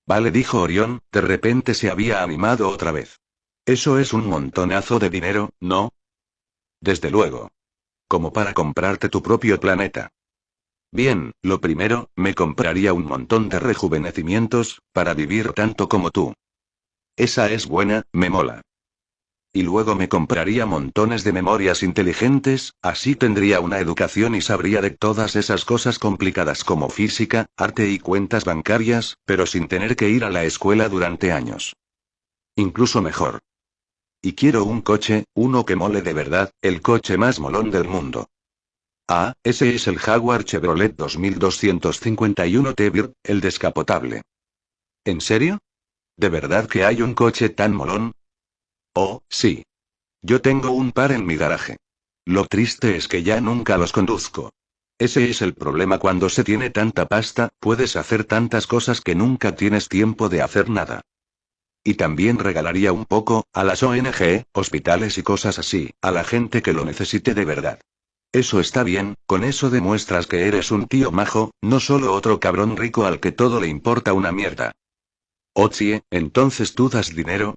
Vale, dijo Orión, de repente se había animado otra vez. Eso es un montonazo de dinero, ¿no? Desde luego. Como para comprarte tu propio planeta. Bien, lo primero, me compraría un montón de rejuvenecimientos, para vivir tanto como tú. Esa es buena, me mola. Y luego me compraría montones de memorias inteligentes, así tendría una educación y sabría de todas esas cosas complicadas como física, arte y cuentas bancarias, pero sin tener que ir a la escuela durante años. Incluso mejor. Y quiero un coche, uno que mole de verdad, el coche más molón del mundo. Ah, ese es el Jaguar Chevrolet 2251 T-Bird, el descapotable. ¿En serio? ¿De verdad que hay un coche tan molón? Oh, sí. Yo tengo un par en mi garaje. Lo triste es que ya nunca los conduzco. Ese es el problema cuando se tiene tanta pasta, puedes hacer tantas cosas que nunca tienes tiempo de hacer nada. Y también regalaría un poco, a las ONG, hospitales y cosas así, a la gente que lo necesite de verdad. Eso está bien, con eso demuestras que eres un tío majo, no solo otro cabrón rico al que todo le importa una mierda. Otzie, ¿entonces tú das dinero?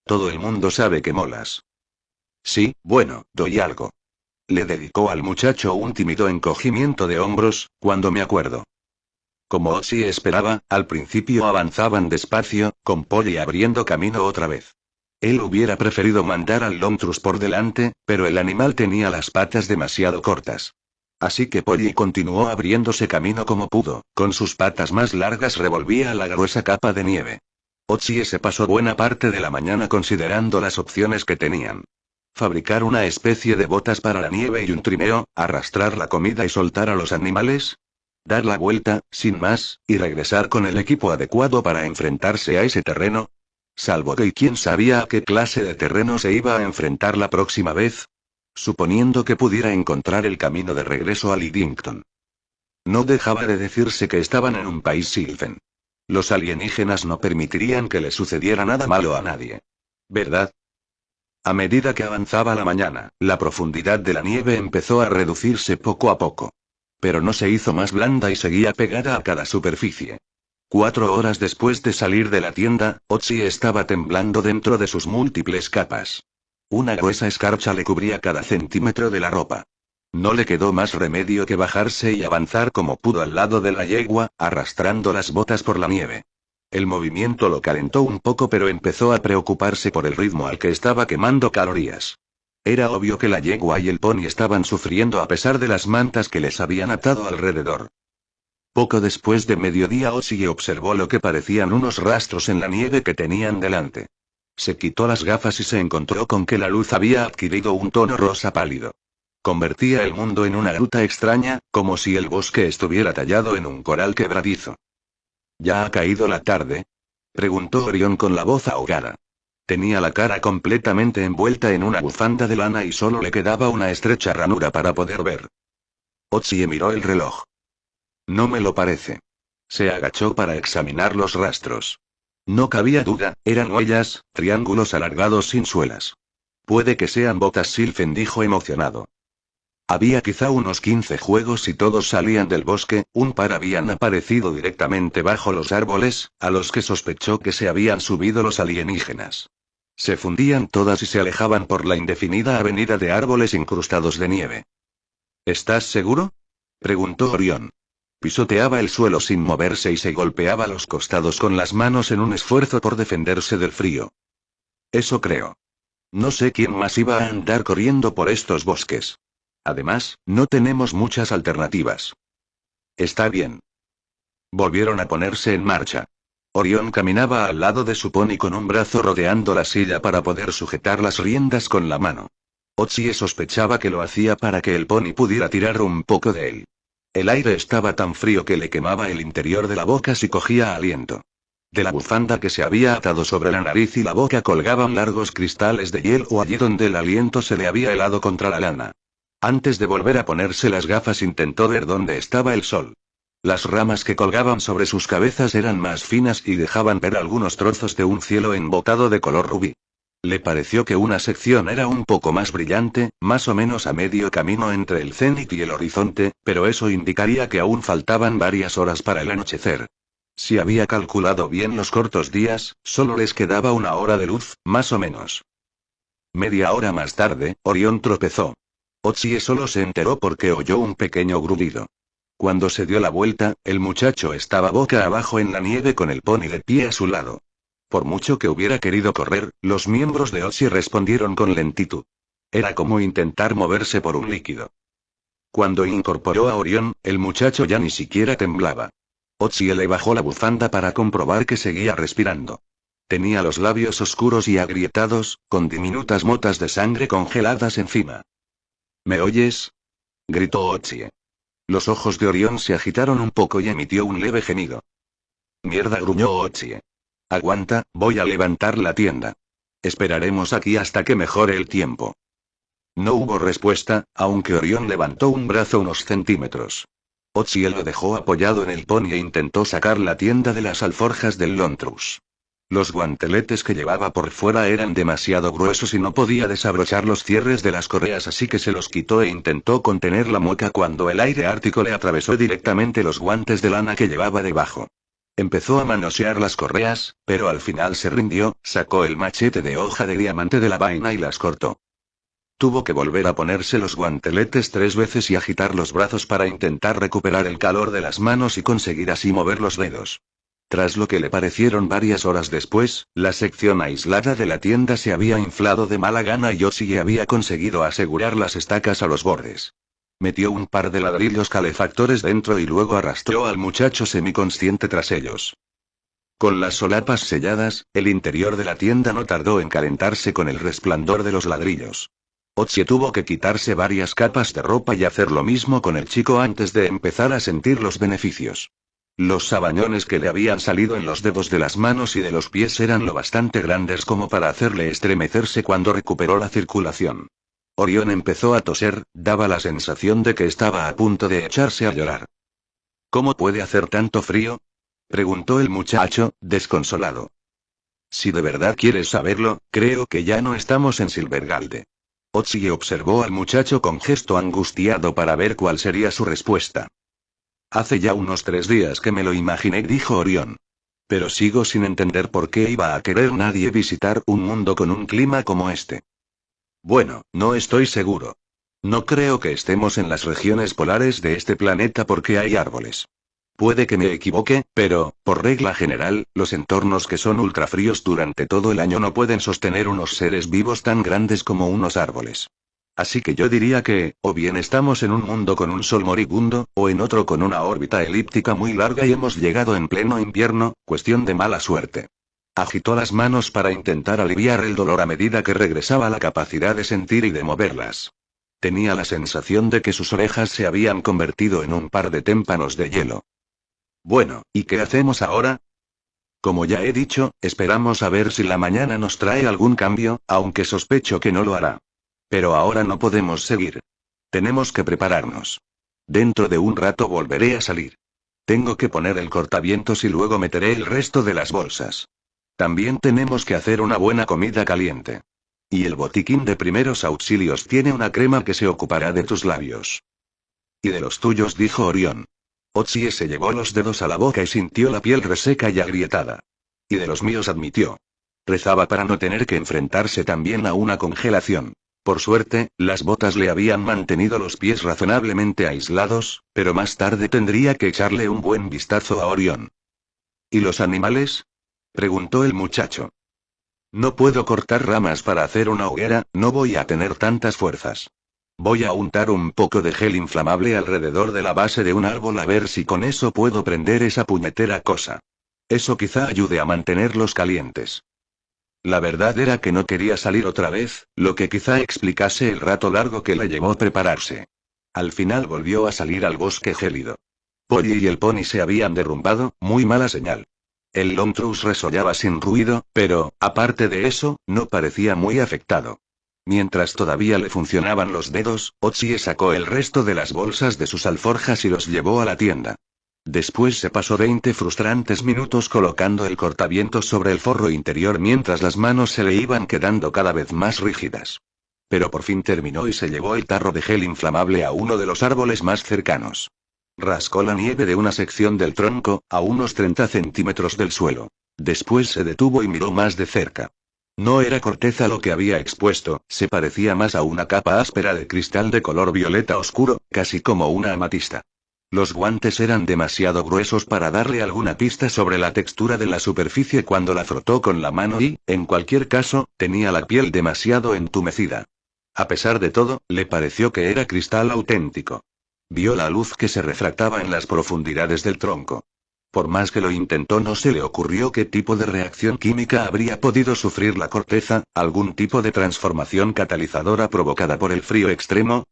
Todo el mundo sabe que molas. Sí, bueno, doy algo. Le dedicó al muchacho un tímido encogimiento de hombros, cuando me acuerdo. Como Otzi esperaba, al principio avanzaban despacio, con Polly abriendo camino otra vez. Él hubiera preferido mandar al Lomtrus por delante, pero el animal tenía las patas demasiado cortas. Así que Polly continuó abriéndose camino como pudo, con sus patas más largas revolvía la gruesa capa de nieve. Otzi se pasó buena parte de la mañana considerando las opciones que tenían. Fabricar una especie de botas para la nieve y un trineo, arrastrar la comida y soltar a los animales. Dar la vuelta, sin más, y regresar con el equipo adecuado para enfrentarse a ese terreno. Salvo que quién sabía a qué clase de terreno se iba a enfrentar la próxima vez. Suponiendo que pudiera encontrar el camino de regreso a Lidington. No dejaba de decirse que estaban en un país Sylvan. Los alienígenas no permitirían que le sucediera nada malo a nadie. ¿Verdad? A medida que avanzaba la mañana, la profundidad de la nieve empezó a reducirse poco a poco. Pero no se hizo más blanda y seguía pegada a cada superficie. 4 horas después de salir de la tienda, Otzi estaba temblando dentro de sus múltiples capas. Una gruesa escarcha le cubría cada centímetro de la ropa. No le quedó más remedio que bajarse y avanzar como pudo al lado de la yegua, arrastrando las botas por la nieve. El movimiento lo calentó un poco, pero empezó a preocuparse por el ritmo al que estaba quemando calorías. Era obvio que la yegua y el pony estaban sufriendo a pesar de las mantas que les habían atado alrededor. Poco después de mediodía Ozzy observó lo que parecían unos rastros en la nieve que tenían delante. Se quitó las gafas y se encontró con que la luz había adquirido un tono rosa pálido. Convertía el mundo en una gruta extraña, como si el bosque estuviera tallado en un coral quebradizo. ¿Ya ha caído la tarde? Preguntó Orión con la voz ahogada. Tenía la cara completamente envuelta en una bufanda de lana y solo le quedaba una estrecha ranura para poder ver. Otsie miró el reloj. No me lo parece. Se agachó para examinar los rastros. No cabía duda, eran huellas, triángulos alargados sin suelas. Puede que sean botas, Sylphen dijo emocionado. Había quizá unos 15 juegos y todos salían del bosque, un par habían aparecido directamente bajo los árboles, a los que sospechó que se habían subido los alienígenas. Se fundían todas y se alejaban por la indefinida avenida de árboles incrustados de nieve. ¿Estás seguro? Preguntó Orión. Pisoteaba el suelo sin moverse y se golpeaba los costados con las manos en un esfuerzo por defenderse del frío. Eso creo. No sé quién más iba a andar corriendo por estos bosques. Además, no tenemos muchas alternativas. Está bien. Volvieron a ponerse en marcha. Orión caminaba al lado de su pony con un brazo rodeando la silla para poder sujetar las riendas con la mano. Otsie sospechaba que lo hacía para que el pony pudiera tirar un poco de él. El aire estaba tan frío que le quemaba el interior de la boca si cogía aliento. De la bufanda que se había atado sobre la nariz y la boca colgaban largos cristales de hielo allí donde el aliento se le había helado contra la lana. Antes de volver a ponerse las gafas intentó ver dónde estaba el sol. Las ramas que colgaban sobre sus cabezas eran más finas y dejaban ver algunos trozos de un cielo embotado de color rubí. Le pareció que una sección era un poco más brillante, más o menos a medio camino entre el cénit y el horizonte, pero eso indicaría que aún faltaban varias horas para el anochecer. Si había calculado bien los cortos días, solo les quedaba una hora de luz, más o menos. Media hora más tarde, Orión tropezó. Otsie solo se enteró porque oyó un pequeño grudido. Cuando se dio la vuelta, el muchacho estaba boca abajo en la nieve con el pony de pie a su lado. Por mucho que hubiera querido correr, los miembros de Otsie respondieron con lentitud. Era como intentar moverse por un líquido. Cuando incorporó a Orión, el muchacho ya ni siquiera temblaba. Otsie le bajó la bufanda para comprobar que seguía respirando. Tenía los labios oscuros y agrietados, con diminutas motas de sangre congeladas encima. ¿Me oyes? Gritó Otsie. Los ojos de Orión se agitaron un poco y emitió un leve gemido. Mierda, gruñó Otsie. Aguanta, voy a levantar la tienda. Esperaremos aquí hasta que mejore el tiempo. No hubo respuesta, aunque Orión levantó un brazo unos centímetros. Otsie lo dejó apoyado en el pony e intentó sacar la tienda de las alforjas del Lontrus. Los guanteletes que llevaba por fuera eran demasiado gruesos y no podía desabrochar los cierres de las correas, así que se los quitó e intentó contener la mueca cuando el aire ártico le atravesó directamente los guantes de lana que llevaba debajo. Empezó a manosear las correas, pero al final se rindió, sacó el machete de hoja de diamante de la vaina y las cortó. Tuvo que volver a ponerse los guanteletes 3 veces y agitar los brazos para intentar recuperar el calor de las manos y conseguir así mover los dedos. Tras lo que le parecieron varias horas después, la sección aislada de la tienda se había inflado de mala gana y Otsie había conseguido asegurar las estacas a los bordes. Metió un par de ladrillos calefactores dentro y luego arrastró al muchacho semiconsciente tras ellos. Con las solapas selladas, el interior de la tienda no tardó en calentarse con el resplandor de los ladrillos. Otsie tuvo que quitarse varias capas de ropa y hacer lo mismo con el chico antes de empezar a sentir los beneficios. Los sabañones que le habían salido en los dedos de las manos y de los pies eran lo bastante grandes como para hacerle estremecerse cuando recuperó la circulación. Orión empezó a toser, daba la sensación de que estaba a punto de echarse a llorar. ¿Cómo puede hacer tanto frío? Preguntó el muchacho, desconsolado. Si de verdad quieres saberlo, creo que ya no estamos en Silvergalde. Otsie observó al muchacho con gesto angustiado para ver cuál sería su respuesta. Hace ya unos 3 días que me lo imaginé, dijo Orión. Pero sigo sin entender por qué iba a querer nadie visitar un mundo con un clima como este. Bueno, no estoy seguro. No creo que estemos en las regiones polares de este planeta porque hay árboles. Puede que me equivoque, pero, por regla general, los entornos que son ultrafríos durante todo el año no pueden sostener unos seres vivos tan grandes como unos árboles. Así que yo diría que, o bien estamos en un mundo con un sol moribundo, o en otro con una órbita elíptica muy larga y hemos llegado en pleno invierno, cuestión de mala suerte. Agitó las manos para intentar aliviar el dolor a medida que regresaba la capacidad de sentir y de moverlas. Tenía la sensación de que sus orejas se habían convertido en un par de témpanos de hielo. Bueno, ¿y qué hacemos ahora? Como ya he dicho, esperamos a ver si la mañana nos trae algún cambio, aunque sospecho que no lo hará. Pero ahora no podemos seguir. Tenemos que prepararnos. Dentro de un rato volveré a salir. Tengo que poner el cortavientos y luego meteré el resto de las bolsas. También tenemos que hacer una buena comida caliente. Y el botiquín de primeros auxilios tiene una crema que se ocupará de tus labios. Y de los tuyos, dijo Orión. Otsie se llevó los dedos a la boca y sintió la piel reseca y agrietada. Y de los míos, admitió. Rezaba para no tener que enfrentarse también a una congelación. Por suerte, las botas le habían mantenido los pies razonablemente aislados, pero más tarde tendría que echarle un buen vistazo a Orión. ¿Y los animales? Preguntó el muchacho. No puedo cortar ramas para hacer una hoguera, no voy a tener tantas fuerzas. Voy a untar un poco de gel inflamable alrededor de la base de un árbol a ver si con eso puedo prender esa puñetera cosa. Eso quizá ayude a mantenerlos calientes. La verdad era que no quería salir otra vez, lo que quizá explicase el rato largo que le llevó prepararse. Al final volvió a salir al bosque gélido. Polly y el pony se habían derrumbado, muy mala señal. El Longtrus resollaba sin ruido, pero, aparte de eso, no parecía muy afectado. Mientras todavía le funcionaban los dedos, Otsie sacó el resto de las bolsas de sus alforjas y los llevó a la tienda. Después se pasó 20 frustrantes minutos colocando el cortavientos sobre el forro interior mientras las manos se le iban quedando cada vez más rígidas. Pero por fin terminó y se llevó el tarro de gel inflamable a uno de los árboles más cercanos. Rascó la nieve de una sección del tronco, a unos 30 centímetros del suelo. Después se detuvo y miró más de cerca. No era corteza lo que había expuesto, se parecía más a una capa áspera de cristal de color violeta oscuro, casi como una amatista. Los guantes eran demasiado gruesos para darle alguna pista sobre la textura de la superficie cuando la frotó con la mano y, en cualquier caso, tenía la piel demasiado entumecida. A pesar de todo, le pareció que era cristal auténtico. Vio la luz que se refractaba en las profundidades del tronco. Por más que lo intentó, no se le ocurrió qué tipo de reacción química habría podido sufrir la corteza, algún tipo de transformación catalizadora provocada por el frío extremo.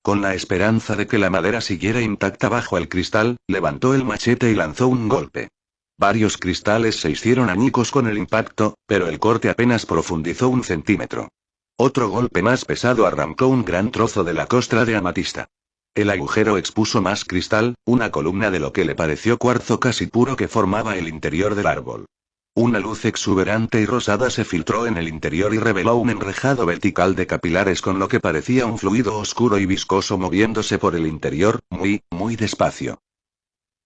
Con la esperanza de que la madera siguiera intacta bajo el cristal, levantó el machete y lanzó un golpe. Varios cristales se hicieron añicos con el impacto, pero el corte apenas profundizó 1 centímetro. Otro golpe más pesado arrancó un gran trozo de la costra de amatista. El agujero expuso más cristal, una columna de lo que le pareció cuarzo casi puro que formaba el interior del árbol. Una luz exuberante y rosada se filtró en el interior y reveló un enrejado vertical de capilares con lo que parecía un fluido oscuro y viscoso moviéndose por el interior, muy despacio.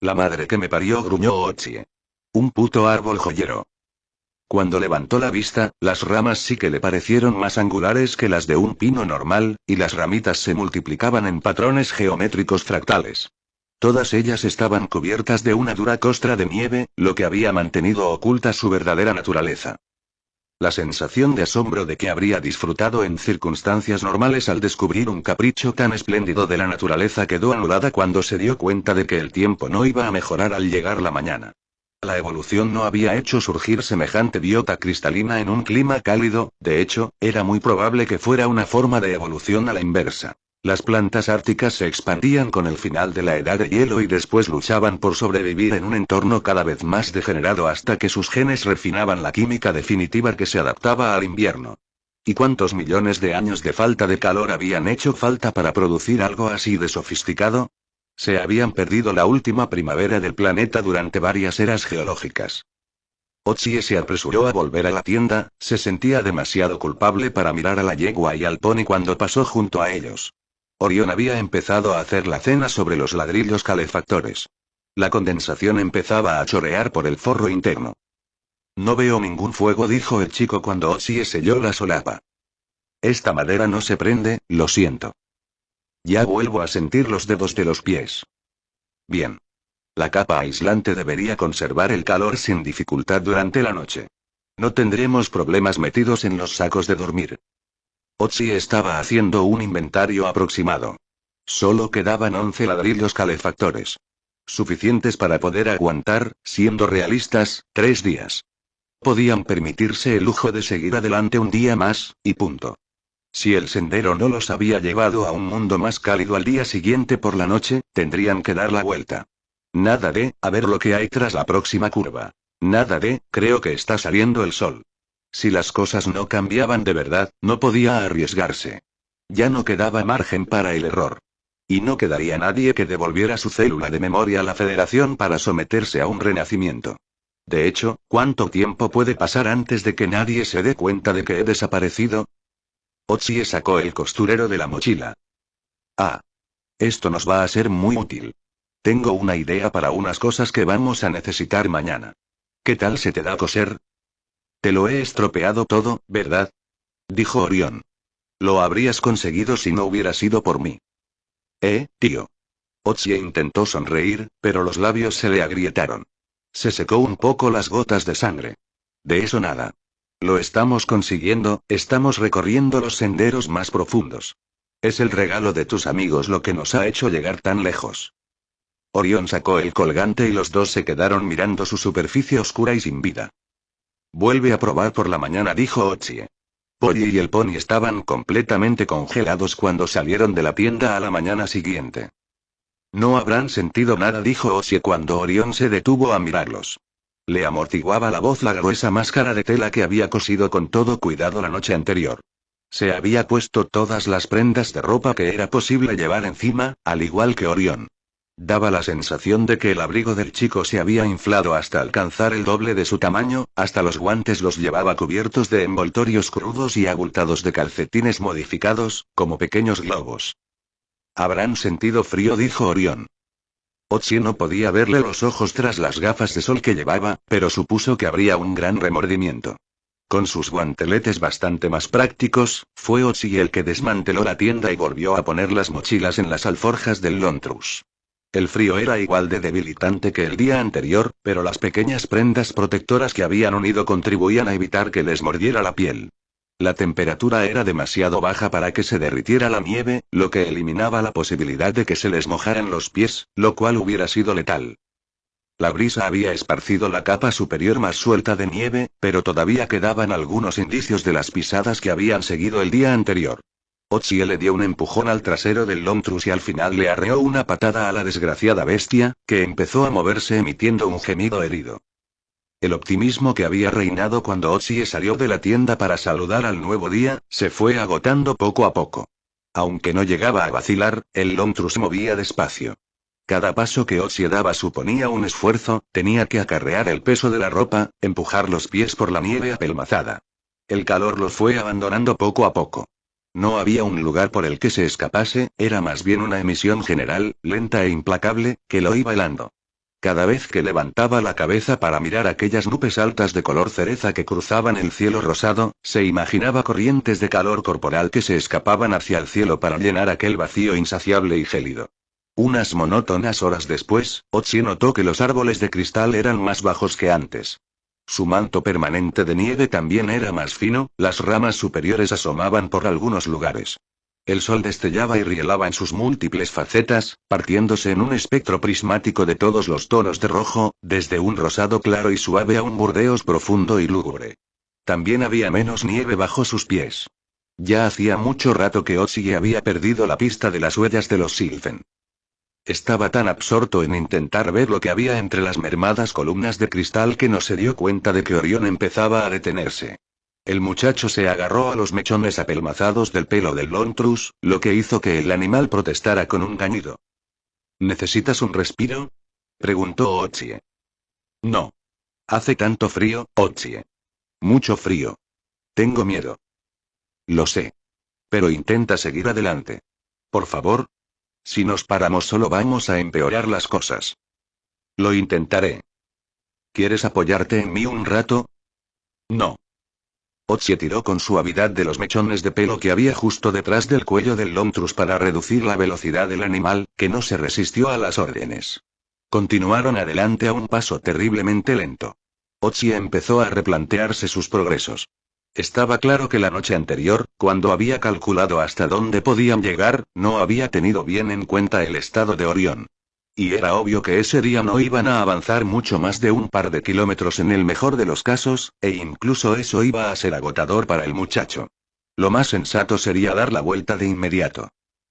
La madre que me parió, gruñó Otsie. Un puto árbol joyero. Cuando levantó la vista, las ramas sí que le parecieron más angulares que las de un pino normal, y las ramitas se multiplicaban en patrones geométricos fractales. Todas ellas estaban cubiertas de una dura costra de nieve, lo que había mantenido oculta su verdadera naturaleza. La sensación de asombro de que habría disfrutado en circunstancias normales al descubrir un capricho tan espléndido de la naturaleza quedó anulada cuando se dio cuenta de que el tiempo no iba a mejorar al llegar la mañana. La evolución no había hecho surgir semejante biota cristalina en un clima cálido, de hecho, era muy probable que fuera una forma de evolución a la inversa. Las plantas árticas se expandían con el final de la edad de hielo y después luchaban por sobrevivir en un entorno cada vez más degenerado hasta que sus genes refinaban la química definitiva que se adaptaba al invierno. ¿Y cuántos millones de años de falta de calor habían hecho falta para producir algo así de sofisticado? Se habían perdido la última primavera del planeta durante varias eras geológicas. Otsie se apresuró a volver a la tienda, se sentía demasiado culpable para mirar a la yegua y al pony cuando pasó junto a ellos. Orión había empezado a hacer la cena sobre los ladrillos calefactores. La condensación empezaba a chorrear por el forro interno. No veo ningún fuego, dijo el chico cuando Otsie selló la solapa. Esta madera no se prende, lo siento. Ya vuelvo a sentir los dedos de los pies. Bien. La capa aislante debería conservar el calor sin dificultad durante la noche. No tendremos problemas metidos en los sacos de dormir. Otsie estaba haciendo un inventario aproximado. Solo quedaban 11 ladrillos calefactores. Suficientes para poder aguantar, siendo realistas, 3 días. Podían permitirse el lujo de seguir adelante un día más, y punto. Si el sendero no los había llevado a un mundo más cálido al día siguiente por la noche, tendrían que dar la vuelta. Nada de, a ver lo que hay tras la próxima curva. Nada de, creo que está saliendo el sol. Si las cosas no cambiaban de verdad, no podía arriesgarse. Ya no quedaba margen para el error. Y no quedaría nadie que devolviera su célula de memoria a la Federación para someterse a un renacimiento. De hecho, ¿cuánto tiempo puede pasar antes de que nadie se dé cuenta de que he desaparecido? Otsie sacó el costurero de la mochila. Ah. Esto nos va a ser muy útil. Tengo una idea para unas cosas que vamos a necesitar mañana. ¿Qué tal se te da coser? Te lo he estropeado todo, ¿verdad? Dijo Orión. Lo habrías conseguido si no hubiera sido por mí. Tío. Otsie intentó sonreír, pero los labios se le agrietaron. Se secó un poco las gotas de sangre. De eso nada. Lo estamos consiguiendo, estamos recorriendo los senderos más profundos. Es el regalo de tus amigos lo que nos ha hecho llegar tan lejos. Orión sacó el colgante y los dos se quedaron mirando su superficie oscura y sin vida. Vuelve a probar por la mañana, dijo Otsie. Polly y el pony estaban completamente congelados cuando salieron de la tienda a la mañana siguiente. No habrán sentido nada, dijo Otsie cuando Orión se detuvo a mirarlos. Le amortiguaba la voz la gruesa máscara de tela que había cosido con todo cuidado la noche anterior. Se había puesto todas las prendas de ropa que era posible llevar encima, al igual que Orión. Daba la sensación de que el abrigo del chico se había inflado hasta alcanzar el doble de su tamaño, hasta los guantes los llevaba cubiertos de envoltorios crudos y abultados de calcetines modificados, como pequeños globos. Habrán sentido frío, dijo Orión. Otsie no podía verle los ojos tras las gafas de sol que llevaba, pero supuso que habría un gran remordimiento. Con sus guanteletes bastante más prácticos, fue Otsie el que desmanteló la tienda y volvió a poner las mochilas en las alforjas del Lontrus. El frío era igual de debilitante que el día anterior, pero las pequeñas prendas protectoras que habían unido contribuían a evitar que les mordiera la piel. La temperatura era demasiado baja para que se derritiera la nieve, lo que eliminaba la posibilidad de que se les mojaran los pies, lo cual hubiera sido letal. La brisa había esparcido la capa superior más suelta de nieve, pero todavía quedaban algunos indicios de las pisadas que habían seguido el día anterior. Otsie le dio un empujón al trasero del Lontrus y al final le arreó una patada a la desgraciada bestia, que empezó a moverse emitiendo un gemido herido. El optimismo que había reinado cuando Otsie salió de la tienda para saludar al nuevo día, se fue agotando poco a poco. Aunque no llegaba a vacilar, el Lontrus se movía despacio. Cada paso que Otsie daba suponía un esfuerzo, tenía que acarrear el peso de la ropa, empujar los pies por la nieve apelmazada. El calor los fue abandonando poco a poco. No había un lugar por el que se escapase, era más bien una emisión general, lenta e implacable, que lo iba helando. Cada vez que levantaba la cabeza para mirar aquellas nubes altas de color cereza que cruzaban el cielo rosado, se imaginaba corrientes de calor corporal que se escapaban hacia el cielo para llenar aquel vacío insaciable y gélido. Unas monótonas horas después, Otsie notó que los árboles de cristal eran más bajos que antes. Su manto permanente de nieve también era más fino, las ramas superiores asomaban por algunos lugares. El sol destellaba y rielaba en sus múltiples facetas, partiéndose en un espectro prismático de todos los tonos de rojo, desde un rosado claro y suave a un burdeos profundo y lúgubre. También había menos nieve bajo sus pies. Ya hacía mucho rato que Otsie había perdido la pista de las huellas de los Sylphen. Estaba tan absorto en intentar ver lo que había entre las mermadas columnas de cristal que no se dio cuenta de que Orión empezaba a detenerse. El muchacho se agarró a los mechones apelmazados del pelo del Lontrus, lo que hizo que el animal protestara con un gañido. ¿Necesitas un respiro?, preguntó Otsie. No. Hace tanto frío, Otsie. Mucho frío. Tengo miedo. Lo sé. Pero intenta seguir adelante. Por favor. Si nos paramos solo vamos a empeorar las cosas. Lo intentaré. ¿Quieres apoyarte en mí un rato? No. Otsie tiró con suavidad de los mechones de pelo que había justo detrás del cuello del Lontrus para reducir la velocidad del animal, que no se resistió a las órdenes. Continuaron adelante a un paso terriblemente lento. Otsie empezó a replantearse sus progresos. Estaba claro que la noche anterior, cuando había calculado hasta dónde podían llegar, no había tenido bien en cuenta el estado de Orión. Y era obvio que ese día no iban a avanzar mucho más de un par de kilómetros en el mejor de los casos, e incluso eso iba a ser agotador para el muchacho. Lo más sensato sería dar la vuelta de inmediato.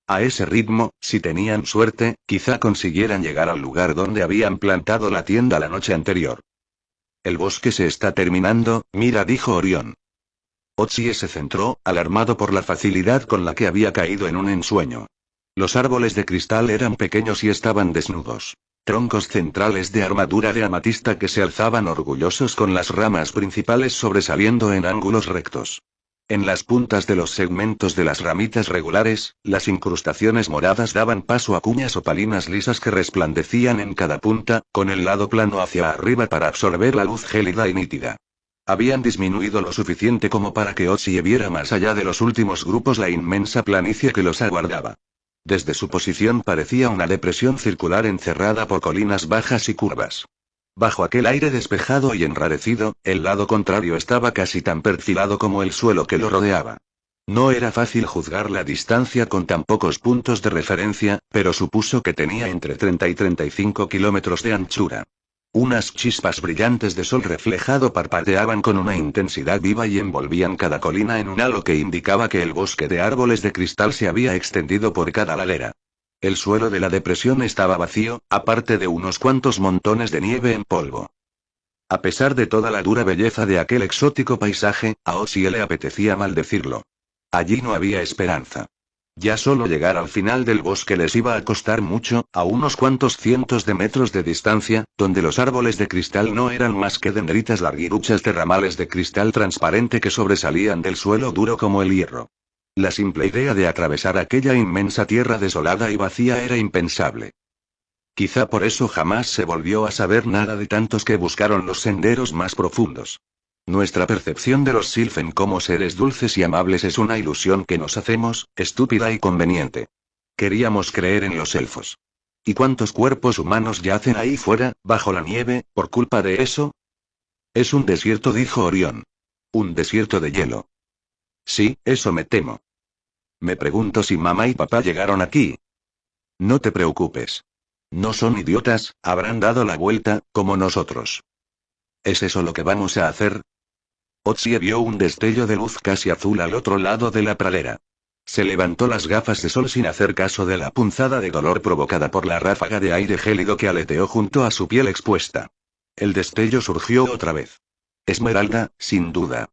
A ese ritmo, si tenían suerte, quizá consiguieran llegar al lugar donde habían plantado la tienda la noche anterior. El bosque se está terminando, mira, dijo Orión. Otsie se centró, alarmado por la facilidad con la que había caído en un ensueño. Los árboles de cristal eran pequeños y estaban desnudos. Troncos centrales de armadura de amatista que se alzaban orgullosos con las ramas principales sobresaliendo en ángulos rectos. En las puntas de los segmentos de las ramitas regulares, las incrustaciones moradas daban paso a cuñas opalinas lisas que resplandecían en cada punta, con el lado plano hacia arriba para absorber la luz gélida y nítida. Habían disminuido lo suficiente como para que Otsie viera más allá de los últimos grupos la inmensa planicie que los aguardaba. Desde su posición parecía una depresión circular encerrada por colinas bajas y curvas. Bajo aquel aire despejado y enrarecido, el lado contrario estaba casi tan perfilado como el suelo que lo rodeaba. No era fácil juzgar la distancia con tan pocos puntos de referencia, pero supuso que tenía entre 30 y 35 kilómetros de anchura. Unas chispas brillantes de sol reflejado parpadeaban con una intensidad viva y envolvían cada colina en un halo que indicaba que el bosque de árboles de cristal se había extendido por cada ladera. El suelo de la depresión estaba vacío, aparte de unos cuantos montones de nieve en polvo. A pesar de toda la dura belleza de aquel exótico paisaje, a Otsie le apetecía maldecirlo. Allí no había esperanza. Ya solo llegar al final del bosque les iba a costar mucho, a unos cuantos cientos de metros de distancia, donde los árboles de cristal no eran más que dendritas larguiruchas de ramales de cristal transparente que sobresalían del suelo duro como el hierro. La simple idea de atravesar aquella inmensa tierra desolada y vacía era impensable. Quizá por eso jamás se volvió a saber nada de tantos que buscaron los senderos más profundos. Nuestra percepción de los Sylphen como seres dulces y amables es una ilusión que nos hacemos, estúpida y conveniente. Queríamos creer en los elfos. ¿Y cuántos cuerpos humanos yacen ahí fuera, bajo la nieve, por culpa de eso? Es un desierto, dijo Orión. Un desierto de hielo. Sí, eso me temo. Me pregunto si mamá y papá llegaron aquí. No te preocupes. No son idiotas, habrán dado la vuelta, como nosotros. ¿Es eso lo que vamos a hacer? Otsie vio un destello de luz casi azul al otro lado de la pradera. Se levantó las gafas de sol sin hacer caso de la punzada de dolor provocada por la ráfaga de aire gélido que aleteó junto a su piel expuesta. El destello surgió otra vez. Esmeralda, sin duda.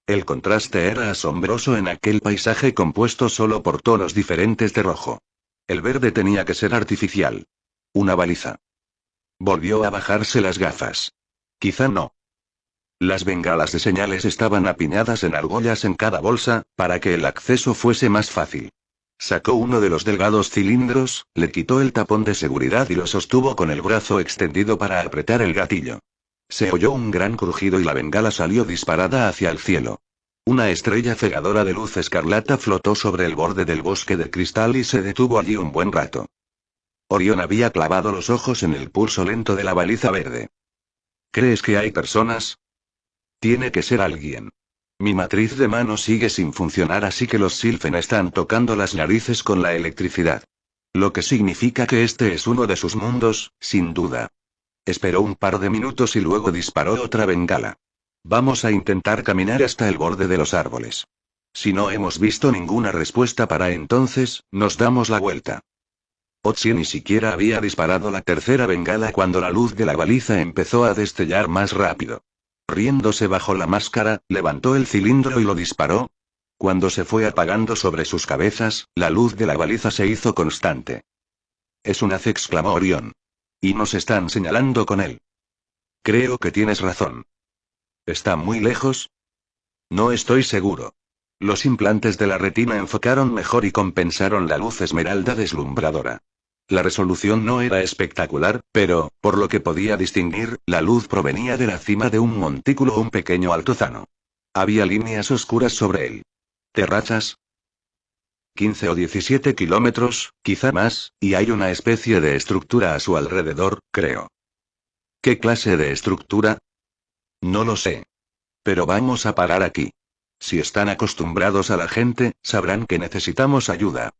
El contraste era asombroso en aquel paisaje compuesto solo por tonos diferentes de rojo. El verde tenía que ser artificial. Una baliza. Volvió a bajarse las gafas. Quizá no. Las bengalas de señales estaban apiñadas en argollas en cada bolsa, para que el acceso fuese más fácil. Sacó uno de los delgados cilindros, le quitó el tapón de seguridad y lo sostuvo con el brazo extendido para apretar el gatillo. Se oyó un gran crujido y la bengala salió disparada hacia el cielo. Una estrella cegadora de luz escarlata flotó sobre el borde del bosque de cristal y se detuvo allí un buen rato. Orión había clavado los ojos en el pulso lento de la baliza verde. ¿Crees que hay personas? Tiene que ser alguien. Mi matriz de mano sigue sin funcionar, así que los Sylphen están tocando las narices con la electricidad. Lo que significa que este es uno de sus mundos, sin duda. Esperó un par de minutos y luego disparó otra bengala. Vamos a intentar caminar hasta el borde de los árboles. Si no hemos visto ninguna respuesta para entonces, nos damos la vuelta. Otsie ni siquiera había disparado la tercera bengala cuando la luz de la baliza empezó a destellar más rápido. Riéndose bajo la máscara, levantó el cilindro y lo disparó. Cuando se fue apagando sobre sus cabezas, la luz de la baliza se hizo constante. Es un haz, exclamó Orión. Y nos están señalando con él. Creo que tienes razón. ¿Está muy lejos? No estoy seguro. Los implantes de la retina enfocaron mejor y compensaron la luz esmeralda deslumbradora. La resolución no era espectacular, pero, por lo que podía distinguir, la luz provenía de la cima de un montículo o un pequeño altozano. Había líneas oscuras sobre él. ¿Terrazas? 15 o 17 kilómetros, quizá más, y hay una especie de estructura a su alrededor, creo. ¿Qué clase de estructura? No lo sé. Pero vamos a parar aquí. Si están acostumbrados a la gente, sabrán que necesitamos ayuda.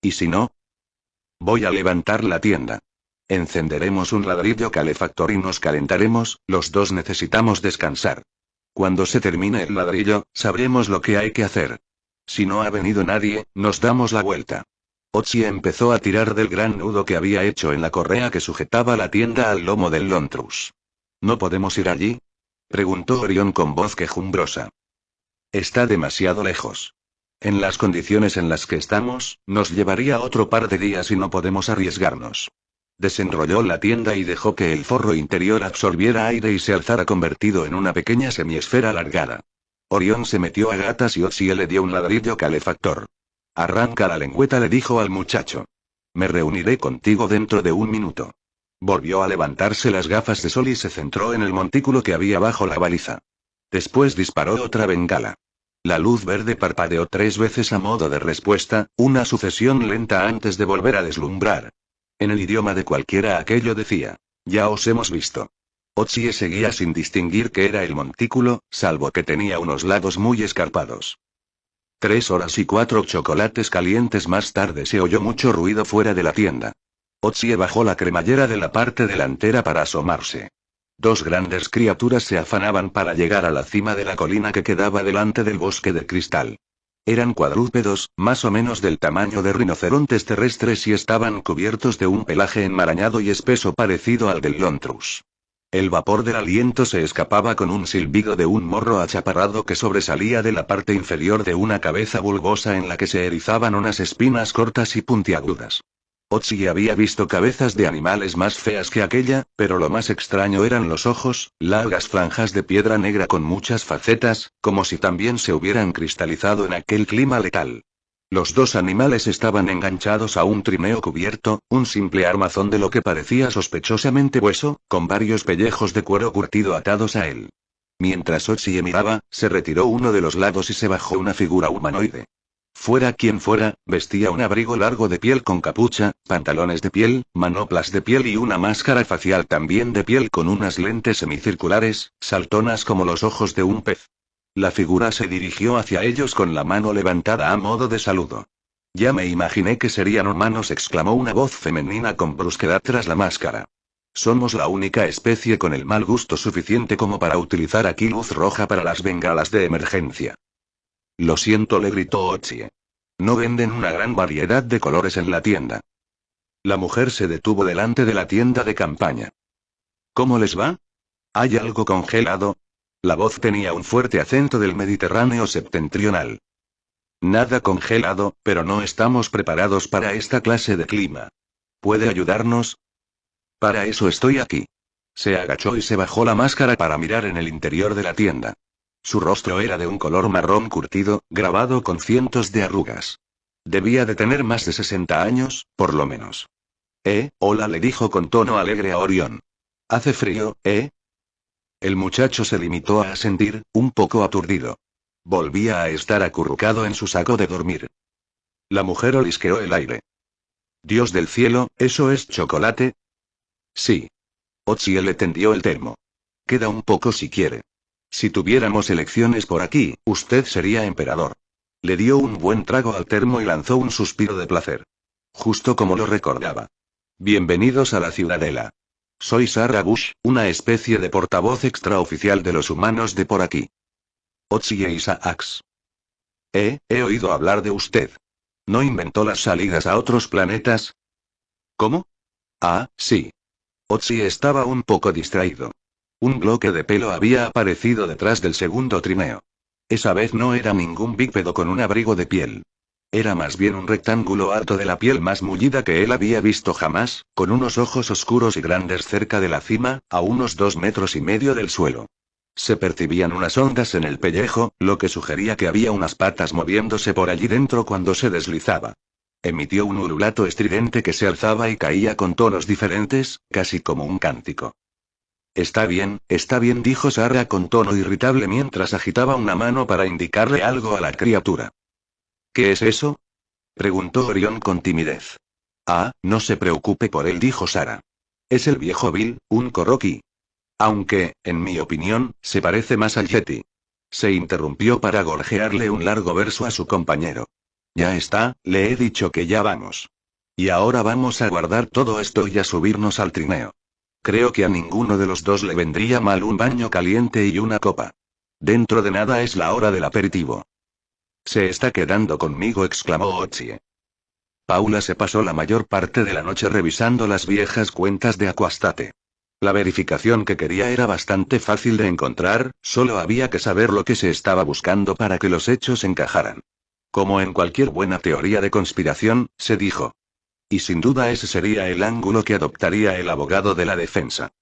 ¿Y si no? Voy a levantar la tienda. Encenderemos un ladrillo calefactor y nos calentaremos, los dos necesitamos descansar. Cuando se termine el ladrillo, sabremos lo que hay que hacer. Si no ha venido nadie, nos damos la vuelta. Otzi empezó a tirar del gran nudo que había hecho en la correa que sujetaba la tienda al lomo del Lontrus. ¿No podemos ir allí? Preguntó Orión con voz quejumbrosa. Está demasiado lejos. En las condiciones en las que estamos, nos llevaría otro par de días y no podemos arriesgarnos. Desenrolló la tienda y dejó que el forro interior absorbiera aire y se alzara convertido en una pequeña semiesfera alargada. Orión se metió a gatas y Otzi le dio un ladrillo calefactor. Arranca la lengüeta, le dijo al muchacho. Me reuniré contigo dentro de un minuto. Volvió a levantarse las gafas de sol y se centró en el montículo que había bajo la baliza. Después disparó otra bengala. La luz verde parpadeó 3 veces a modo de respuesta, una sucesión lenta antes de volver a deslumbrar. En el idioma de cualquiera aquello decía: ya os hemos visto. Otzi seguía sin distinguir qué era el montículo, salvo que tenía unos lados muy escarpados. 3 horas y 4 chocolates calientes más tarde se oyó mucho ruido fuera de la tienda. Otzi bajó la cremallera de la parte delantera para asomarse. 2 grandes criaturas se afanaban para llegar a la cima de la colina que quedaba delante del bosque de cristal. Eran cuadrúpedos, más o menos del tamaño de rinocerontes terrestres y estaban cubiertos de un pelaje enmarañado y espeso parecido al del Lontrus. El vapor del aliento se escapaba con un silbido de un morro achaparrado que sobresalía de la parte inferior de una cabeza bulbosa en la que se erizaban unas espinas cortas y puntiagudas. Otzi había visto cabezas de animales más feas que aquella, pero lo más extraño eran los ojos, largas franjas de piedra negra con muchas facetas, como si también se hubieran cristalizado en aquel clima letal. Los 2 animales estaban enganchados a un trineo cubierto, un simple armazón de lo que parecía sospechosamente hueso, con varios pellejos de cuero curtido atados a él. Mientras Otzi miraba, se retiró uno de los lados y se bajó una figura humanoide. Fuera quien fuera, vestía un abrigo largo de piel con capucha, pantalones de piel, manoplas de piel y una máscara facial también de piel con unas lentes semicirculares, saltonas como los ojos de un pez. La figura se dirigió hacia ellos con la mano levantada a modo de saludo. Ya me imaginé que serían humanos, exclamó una voz femenina con brusquedad tras la máscara. Somos la única especie con el mal gusto suficiente como para utilizar aquí luz roja para las bengalas de emergencia. Lo siento, le gritó Otzi. No venden una gran variedad de colores en la tienda. La mujer se detuvo delante de la tienda de campaña. ¿Cómo les va? ¿Hay algo congelado? La voz tenía un fuerte acento del Mediterráneo septentrional. Nada congelado, pero no estamos preparados para esta clase de clima. ¿Puede ayudarnos? Para eso estoy aquí. Se agachó y se bajó la máscara para mirar en el interior de la tienda. Su rostro era de un color marrón curtido, grabado con cientos de arrugas. Debía de tener más de 60 años, por lo menos. Hola, le dijo con tono alegre a Orión. ¿Hace frío, El muchacho se limitó a asentir, un poco aturdido. Volvía a estar acurrucado en su saco de dormir. La mujer olisqueó el aire. Dios del cielo, ¿eso es chocolate? Sí. Otzi le tendió el termo. Queda un poco si quiere. Si tuviéramos elecciones por aquí, usted sería emperador. Le dio un buen trago al termo y lanzó un suspiro de placer. Justo como lo recordaba. Bienvenidos a la ciudadela. Soy Sarah Bush, una especie de portavoz extraoficial de los humanos de por aquí. Otzi e Isaacs. He oído hablar de usted. ¿No inventó las salidas a otros planetas? ¿Cómo? Ah, sí. Otzi estaba un poco distraído. Un bloque de pelo había aparecido detrás del segundo trineo. Esa vez no era ningún bípedo con un abrigo de piel. Era más bien un rectángulo alto de la piel más mullida que él había visto jamás, con unos ojos oscuros y grandes cerca de la cima, a unos 2,5 metros del suelo. Se percibían unas ondas en el pellejo, lo que sugería que había unas patas moviéndose por allí dentro cuando se deslizaba. Emitió un ululato estridente que se alzaba y caía con tonos diferentes, casi como un cántico. Está bien, dijo Sarah con tono irritable mientras agitaba una mano para indicarle algo a la criatura. ¿Qué es eso? Preguntó Orión con timidez. Ah, no se preocupe por él, dijo Sarah. Es el viejo Bill, un Koroki. Aunque, en mi opinión, se parece más al Yeti. Se interrumpió para gorjearle un largo verso a su compañero. Ya está, le he dicho que ya vamos. Y ahora vamos a guardar todo esto y a subirnos al trineo. Creo que a ninguno de los dos le vendría mal un baño caliente y una copa. Dentro de nada es la hora del aperitivo. Se está quedando conmigo, exclamó Ochie. Paula se pasó la mayor parte de la noche revisando las viejas cuentas de Aquastate. La verificación que quería era bastante fácil de encontrar, solo había que saber lo que se estaba buscando para que los hechos encajaran. Como en cualquier buena teoría de conspiración, se dijo. Y sin duda ese sería el ángulo que adoptaría el abogado de la defensa.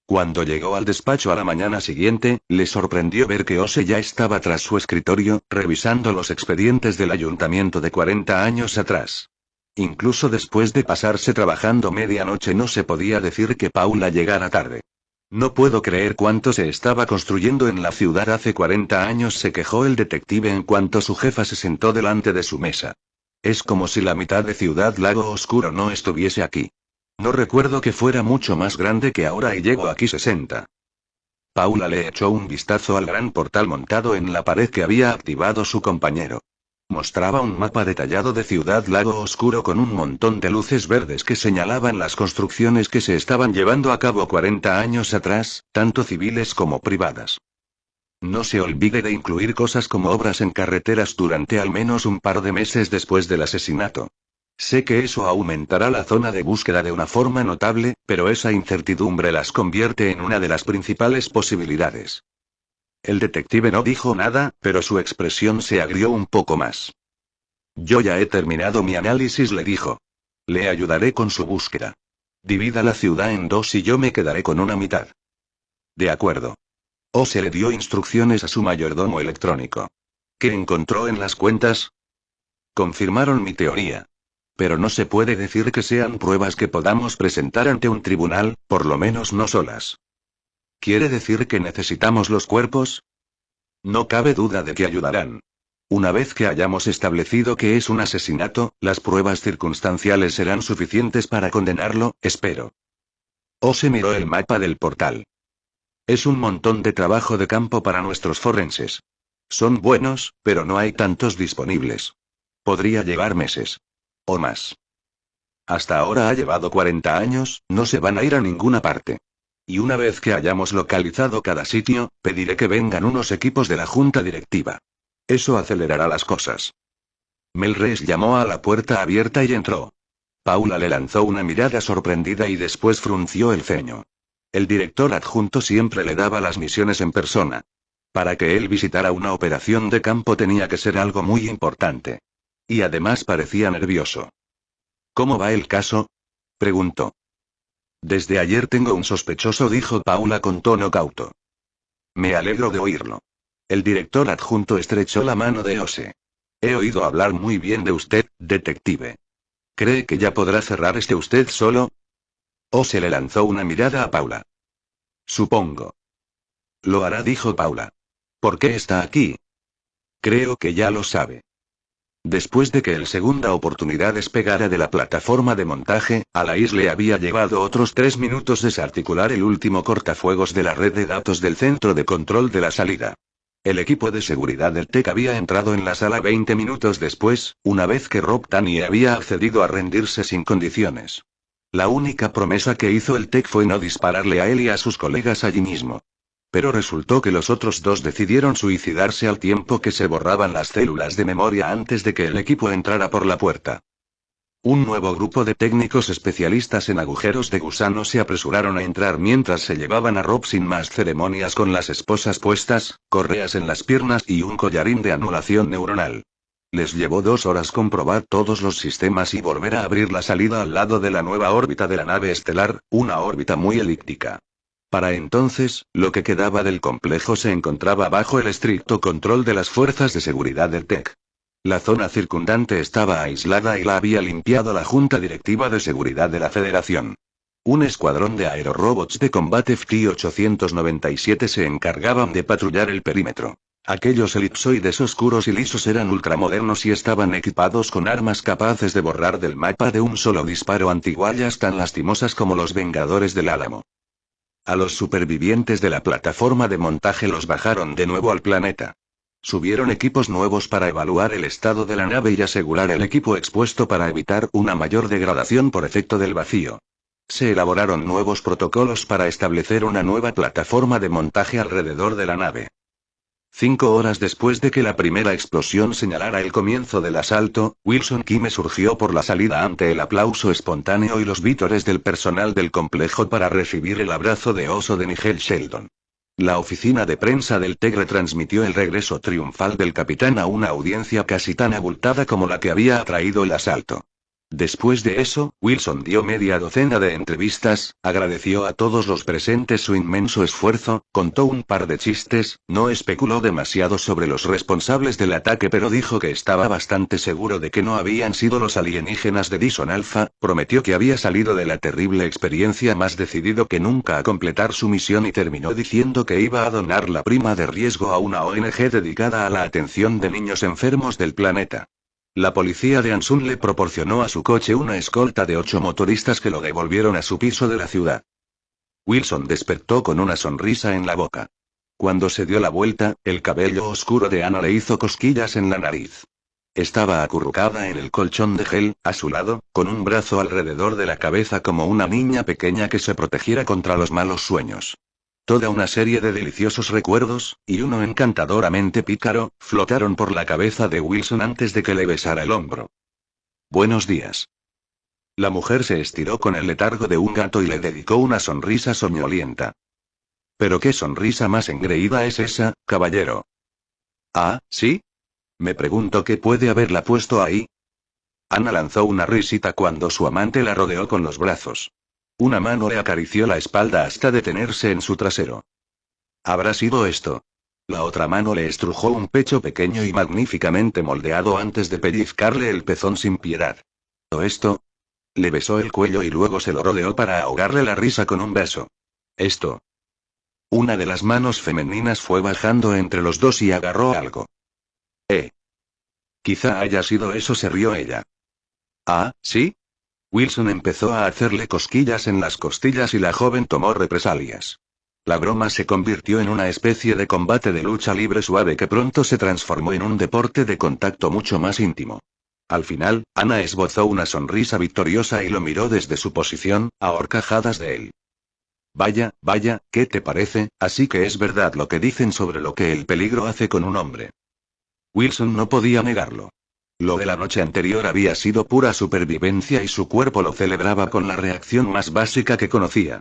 Cuando llegó al despacho a la mañana siguiente, le sorprendió ver que Ose ya estaba tras su escritorio, revisando los expedientes del ayuntamiento de 40 años atrás. Incluso después de pasarse trabajando medianoche no se podía decir que Paula llegara tarde. No puedo creer cuánto se estaba construyendo en la ciudad hace 40 años, se quejó el detective en cuanto su jefa se sentó delante de su mesa. Es como si la mitad de Ciudad Lago Oscuro no estuviese aquí. No recuerdo que fuera mucho más grande que ahora y llego aquí 60. Paula le echó un vistazo al gran portal montado en la pared que había activado su compañero. Mostraba un mapa detallado de Ciudad Lago Oscuro con un montón de luces verdes que señalaban las construcciones que se estaban llevando a cabo 40 años atrás, tanto civiles como privadas. No se olvide de incluir cosas como obras en carreteras durante al menos un par de meses después del asesinato. Sé que eso aumentará la zona de búsqueda de una forma notable, pero esa incertidumbre las convierte en una de las principales posibilidades. El detective no dijo nada, pero su expresión se agrió un poco más. Yo ya he terminado mi análisis, le dijo. Le ayudaré con su búsqueda. Divida la ciudad en dos y yo me quedaré con una mitad. De acuerdo. O se le dio instrucciones a su mayordomo electrónico. ¿Qué encontró en las cuentas? Confirmaron mi teoría. Pero no se puede decir que sean pruebas que podamos presentar ante un tribunal, por lo menos no solas. ¿Quiere decir que necesitamos los cuerpos? No cabe duda de que ayudarán. Una vez que hayamos establecido que es un asesinato, las pruebas circunstanciales serán suficientes para condenarlo, espero. Ose miró el mapa del portal. Es un montón de trabajo de campo para nuestros forenses. Son buenos, pero no hay tantos disponibles. Podría llevar meses. O más. Hasta ahora ha llevado 40 años, no se van a ir a ninguna parte. Y una vez que hayamos localizado cada sitio, pediré que vengan unos equipos de la junta directiva. Eso acelerará las cosas. Melrose llamó a la puerta abierta y entró. Paula le lanzó una mirada sorprendida y después frunció el ceño. El director adjunto siempre le daba las misiones en persona. Para que él visitara una operación de campo tenía que ser algo muy importante. Y además parecía nervioso. ¿Cómo va el caso? Preguntó. Desde ayer tengo un sospechoso, dijo Paula con tono cauto. Me alegro de oírlo. El director adjunto estrechó la mano de Ose. He oído hablar muy bien de usted, detective. ¿Cree que ya podrá cerrar usted solo? Ose le lanzó una mirada a Paula. Supongo. Lo hará, dijo Paula. ¿Por qué está aquí? Creo que ya lo sabe. Después de que el segunda oportunidad despegara de la plataforma de montaje, a la isla le había llevado otros 3 minutos desarticular el último cortafuegos de la red de datos del centro de control de la salida. El equipo de seguridad del TEC había entrado en la sala 20 minutos después, una vez que Rob Taney había accedido a rendirse sin condiciones. La única promesa que hizo el TEC fue no dispararle a él y a sus colegas allí mismo. Pero resultó que los otros dos decidieron suicidarse al tiempo que se borraban las células de memoria antes de que el equipo entrara por la puerta. Un nuevo grupo de técnicos especialistas en agujeros de gusano se apresuraron a entrar mientras se llevaban a Rob sin más ceremonias con las esposas puestas, correas en las piernas y un collarín de anulación neuronal. Les llevó 2 horas comprobar todos los sistemas y volver a abrir la salida al lado de la nueva órbita de la nave estelar, una órbita muy elíptica. Para entonces, lo que quedaba del complejo se encontraba bajo el estricto control de las fuerzas de seguridad del TEC. La zona circundante estaba aislada y la había limpiado la Junta Directiva de Seguridad de la Federación. Un escuadrón de aerorobots de combate FT-897 se encargaban de patrullar el perímetro. Aquellos elipsoides oscuros y lisos eran ultramodernos y estaban equipados con armas capaces de borrar del mapa de un solo disparo antiguallas tan lastimosas como los Vengadores del Álamo. A los supervivientes de la plataforma de montaje los bajaron de nuevo al planeta. Subieron equipos nuevos para evaluar el estado de la nave y asegurar el equipo expuesto para evitar una mayor degradación por efecto del vacío. Se elaboraron nuevos protocolos para establecer una nueva plataforma de montaje alrededor de la nave. 5 horas después de que la primera explosión señalara el comienzo del asalto, Wilson Kime surgió por la salida ante el aplauso espontáneo y los vítores del personal del complejo para recibir el abrazo de oso de Nigel Sheldon. La oficina de prensa del TEG retransmitió el regreso triunfal del capitán a una audiencia casi tan abultada como la que había atraído el asalto. Después de eso, Wilson dio media docena de entrevistas, agradeció a todos los presentes su inmenso esfuerzo, contó un par de chistes, no especuló demasiado sobre los responsables del ataque pero dijo que estaba bastante seguro de que no habían sido los alienígenas de Dison Alpha, prometió que había salido de la terrible experiencia más decidido que nunca a completar su misión y terminó diciendo que iba a donar la prima de riesgo a una ONG dedicada a la atención de niños enfermos del planeta. La policía de Ansun le proporcionó a su coche una escolta de 8 motoristas que lo devolvieron a su piso de la ciudad. Wilson despertó con una sonrisa en la boca. Cuando se dio la vuelta, el cabello oscuro de Anna le hizo cosquillas en la nariz. Estaba acurrucada en el colchón de gel, a su lado, con un brazo alrededor de la cabeza como una niña pequeña que se protegiera contra los malos sueños. Toda una serie de deliciosos recuerdos, y uno encantadoramente pícaro, flotaron por la cabeza de Wilson antes de que le besara el hombro. Buenos días. La mujer se estiró con el letargo de un gato y le dedicó una sonrisa soñolienta. ¿Pero qué sonrisa más engreída es esa, caballero? Ah, ¿sí? Me pregunto qué puede haberla puesto ahí. Ana lanzó una risita cuando su amante la rodeó con los brazos. Una mano le acarició la espalda hasta detenerse en su trasero. ¿Habrá sido esto? La otra mano le estrujó un pecho pequeño y magníficamente moldeado antes de pellizcarle el pezón sin piedad. ¿O esto? Le besó el cuello y luego se lo rodeó para ahogarle la risa con un beso. Esto. Una de las manos femeninas fue bajando entre los dos y agarró algo. Quizá haya sido eso, se rió ella. Ah, ¿sí? Wilson empezó a hacerle cosquillas en las costillas y la joven tomó represalias. La broma se convirtió en una especie de combate de lucha libre suave que pronto se transformó en un deporte de contacto mucho más íntimo. Al final, Ana esbozó una sonrisa victoriosa y lo miró desde su posición, a horcajadas de él. Vaya, vaya, ¿qué te parece? Así que es verdad lo que dicen sobre lo que el peligro hace con un hombre. Wilson no podía negarlo. Lo de la noche anterior había sido pura supervivencia y su cuerpo lo celebraba con la reacción más básica que conocía.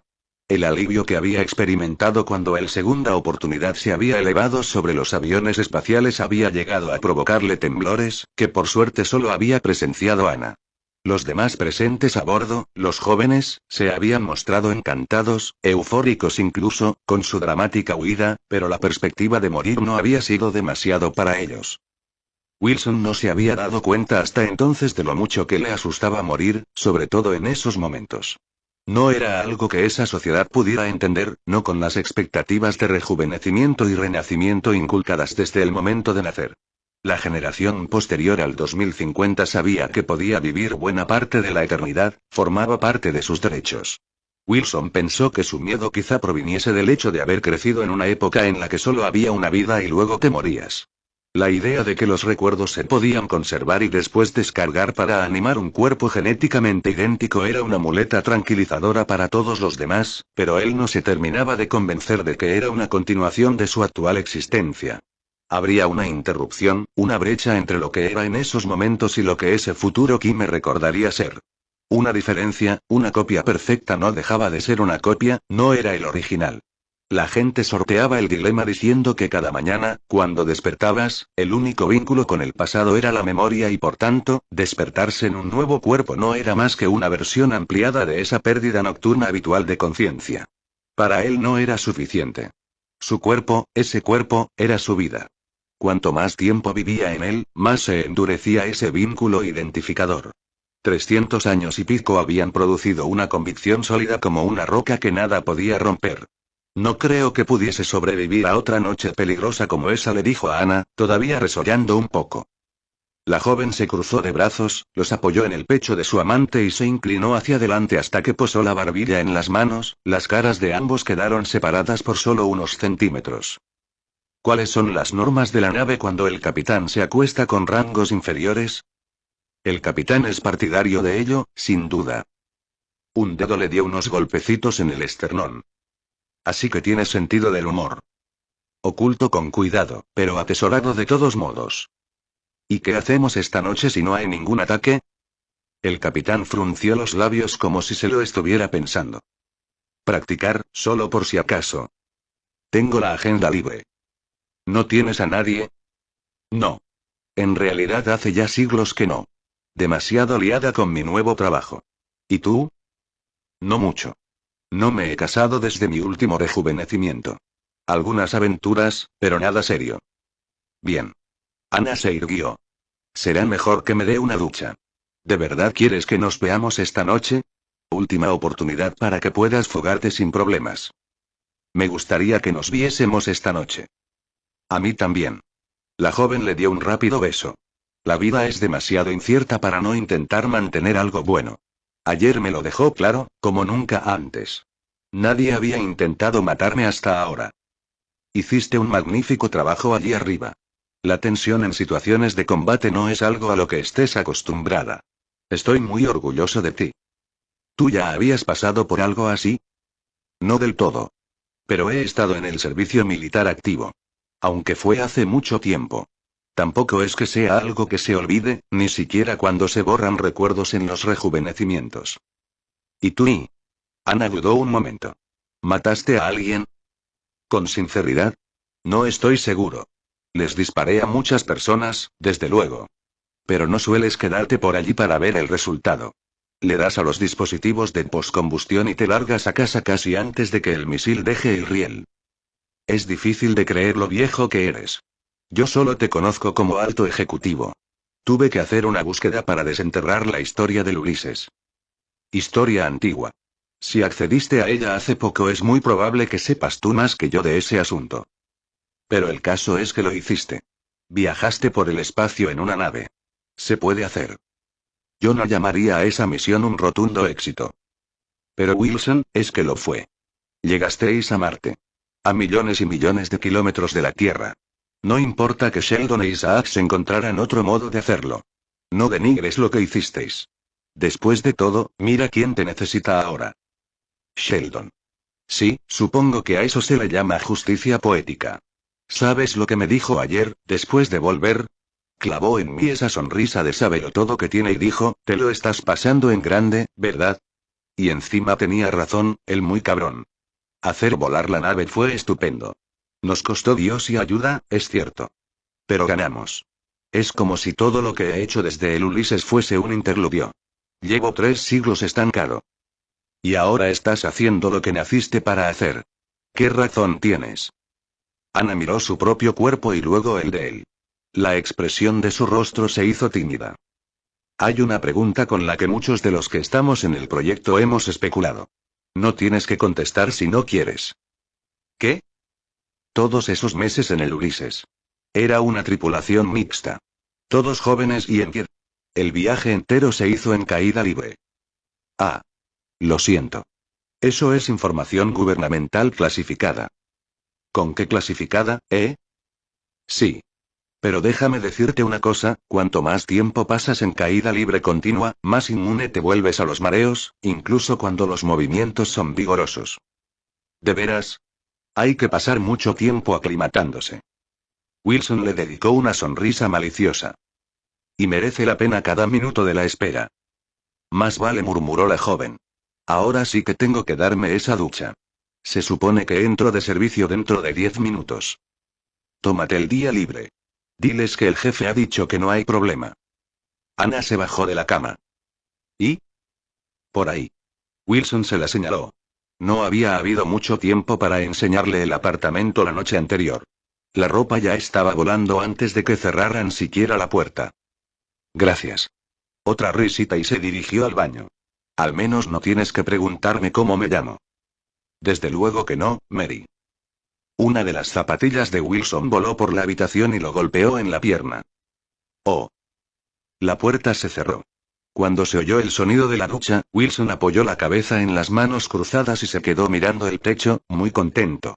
El alivio que había experimentado cuando el segunda oportunidad se había elevado sobre los aviones espaciales había llegado a provocarle temblores, que por suerte solo había presenciado Ana. Los demás presentes a bordo, los jóvenes, se habían mostrado encantados, eufóricos incluso, con su dramática huida, pero la perspectiva de morir no había sido demasiado para ellos. Wilson no se había dado cuenta hasta entonces de lo mucho que le asustaba morir, sobre todo en esos momentos. No era algo que esa sociedad pudiera entender, no con las expectativas de rejuvenecimiento y renacimiento inculcadas desde el momento de nacer. La generación posterior al 2050 sabía que podía vivir buena parte de la eternidad, formaba parte de sus derechos. Wilson pensó que su miedo quizá proviniese del hecho de haber crecido en una época en la que solo había una vida y luego te morías. La idea de que los recuerdos se podían conservar y después descargar para animar un cuerpo genéticamente idéntico era una muleta tranquilizadora para todos los demás, pero él no se terminaba de convencer de que era una continuación de su actual existencia. Habría una interrupción, una brecha entre lo que era en esos momentos y lo que ese futuro Kime recordaría ser. Una diferencia, una copia perfecta no dejaba de ser una copia, no era el original. La gente sorteaba el dilema diciendo que cada mañana, cuando despertabas, el único vínculo con el pasado era la memoria y por tanto, despertarse en un nuevo cuerpo no era más que una versión ampliada de esa pérdida nocturna habitual de conciencia. Para él no era suficiente. Su cuerpo, ese cuerpo, era su vida. Cuanto más tiempo vivía en él, más se endurecía ese vínculo identificador. 300 años y pico habían producido una convicción sólida como una roca que nada podía romper. No creo que pudiese sobrevivir a otra noche peligrosa como esa, le dijo a Ana, todavía resollando un poco. La joven se cruzó de brazos, los apoyó en el pecho de su amante y se inclinó hacia adelante hasta que posó la barbilla en las manos, las caras de ambos quedaron separadas por solo unos centímetros. ¿Cuáles son las normas de la nave cuando el capitán se acuesta con rangos inferiores? El capitán es partidario de ello, sin duda. Un dedo le dio unos golpecitos en el esternón. Así que tiene sentido del humor. Oculto con cuidado, pero atesorado de todos modos. ¿Y qué hacemos esta noche si no hay ningún ataque? El capitán frunció los labios como si se lo estuviera pensando. Practicar, solo por si acaso. Tengo la agenda libre. ¿No tienes a nadie? No. En realidad hace ya siglos que no. Demasiado liada con mi nuevo trabajo. ¿Y tú? No mucho. No me he casado desde mi último rejuvenecimiento. Algunas aventuras, pero nada serio. Bien. Ana se irguió. Será mejor que me dé una ducha. ¿De verdad quieres que nos veamos esta noche? Última oportunidad para que puedas fugarte sin problemas. Me gustaría que nos viésemos esta noche. A mí también. La joven le dio un rápido beso. La vida es demasiado incierta para no intentar mantener algo bueno. Ayer me lo dejó claro, como nunca antes. Nadie había intentado matarme hasta ahora. Hiciste un magnífico trabajo allí arriba. La tensión en situaciones de combate no es algo a lo que estés acostumbrada. Estoy muy orgulloso de ti. ¿Tú ya habías pasado por algo así? No del todo. Pero he estado en el servicio militar activo. Aunque fue hace mucho tiempo. Tampoco es que sea algo que se olvide, ni siquiera cuando se borran recuerdos en los rejuvenecimientos. ¿Y tú? Ana dudó un momento. ¿Mataste a alguien? Con sinceridad. No estoy seguro. Les disparé a muchas personas, desde luego. Pero no sueles quedarte por allí para ver el resultado. Le das a los dispositivos de poscombustión y te largas a casa casi antes de que el misil deje el riel. Es difícil de creer lo viejo que eres. Yo solo te conozco como alto ejecutivo. Tuve que hacer una búsqueda para desenterrar la historia del Ulises. Historia antigua. Si accediste a ella hace poco es muy probable que sepas tú más que yo de ese asunto. Pero el caso es que lo hiciste. Viajaste por el espacio en una nave. Se puede hacer. Yo no llamaría a esa misión un rotundo éxito. Pero Wilson, es que lo fue. Llegasteis a Marte. A millones y millones de kilómetros de la Tierra. No importa que Sheldon e Isaac encontraran otro modo de hacerlo. No denigres lo que hicisteis. Después de todo, mira quién te necesita ahora. Sheldon. Sí, supongo que a eso se le llama justicia poética. ¿Sabes lo que me dijo ayer, después de volver? Clavó en mí esa sonrisa de sabelotodo que tiene y dijo, te lo estás pasando en grande, ¿verdad? Y encima tenía razón, el muy cabrón. Hacer volar la nave fue estupendo. Nos costó Dios y ayuda, es cierto. Pero ganamos. Es como si todo lo que he hecho desde el Ulises fuese un interludio. Llevo 3 siglos estancado. Y ahora estás haciendo lo que naciste para hacer. ¿Qué razón tienes? Ana miró su propio cuerpo y luego el de él. La expresión de su rostro se hizo tímida. Hay una pregunta con la que muchos de los que estamos en el proyecto hemos especulado. No tienes que contestar si no quieres. ¿Qué? Todos esos meses en el Ulises. Era una tripulación mixta. Todos jóvenes y en pie. El viaje entero se hizo en caída libre. Ah. Lo siento. Eso es información gubernamental clasificada. ¿Con qué clasificada, eh? Sí. Pero déjame decirte una cosa, cuanto más tiempo pasas en caída libre continua, más inmune te vuelves a los mareos, incluso cuando los movimientos son vigorosos. ¿De veras? Hay que pasar mucho tiempo aclimatándose. Wilson le dedicó una sonrisa maliciosa. Y merece la pena cada minuto de la espera. Más vale, murmuró la joven. Ahora sí que tengo que darme esa ducha. Se supone que entro de servicio dentro de 10 minutos. Tómate el día libre. Diles que el jefe ha dicho que no hay problema. Ana se bajó de la cama. ¿Y? Por ahí. Wilson se la señaló. No había habido mucho tiempo para enseñarle el apartamento la noche anterior. La ropa ya estaba volando antes de que cerraran siquiera la puerta. Gracias. Otra risita y se dirigió al baño. Al menos no tienes que preguntarme cómo me llamo. Desde luego que no, Mary. Una de las zapatillas de Wilson voló por la habitación y lo golpeó en la pierna. Oh. La puerta se cerró. Cuando se oyó el sonido de la ducha, Wilson apoyó la cabeza en las manos cruzadas y se quedó mirando el techo, muy contento.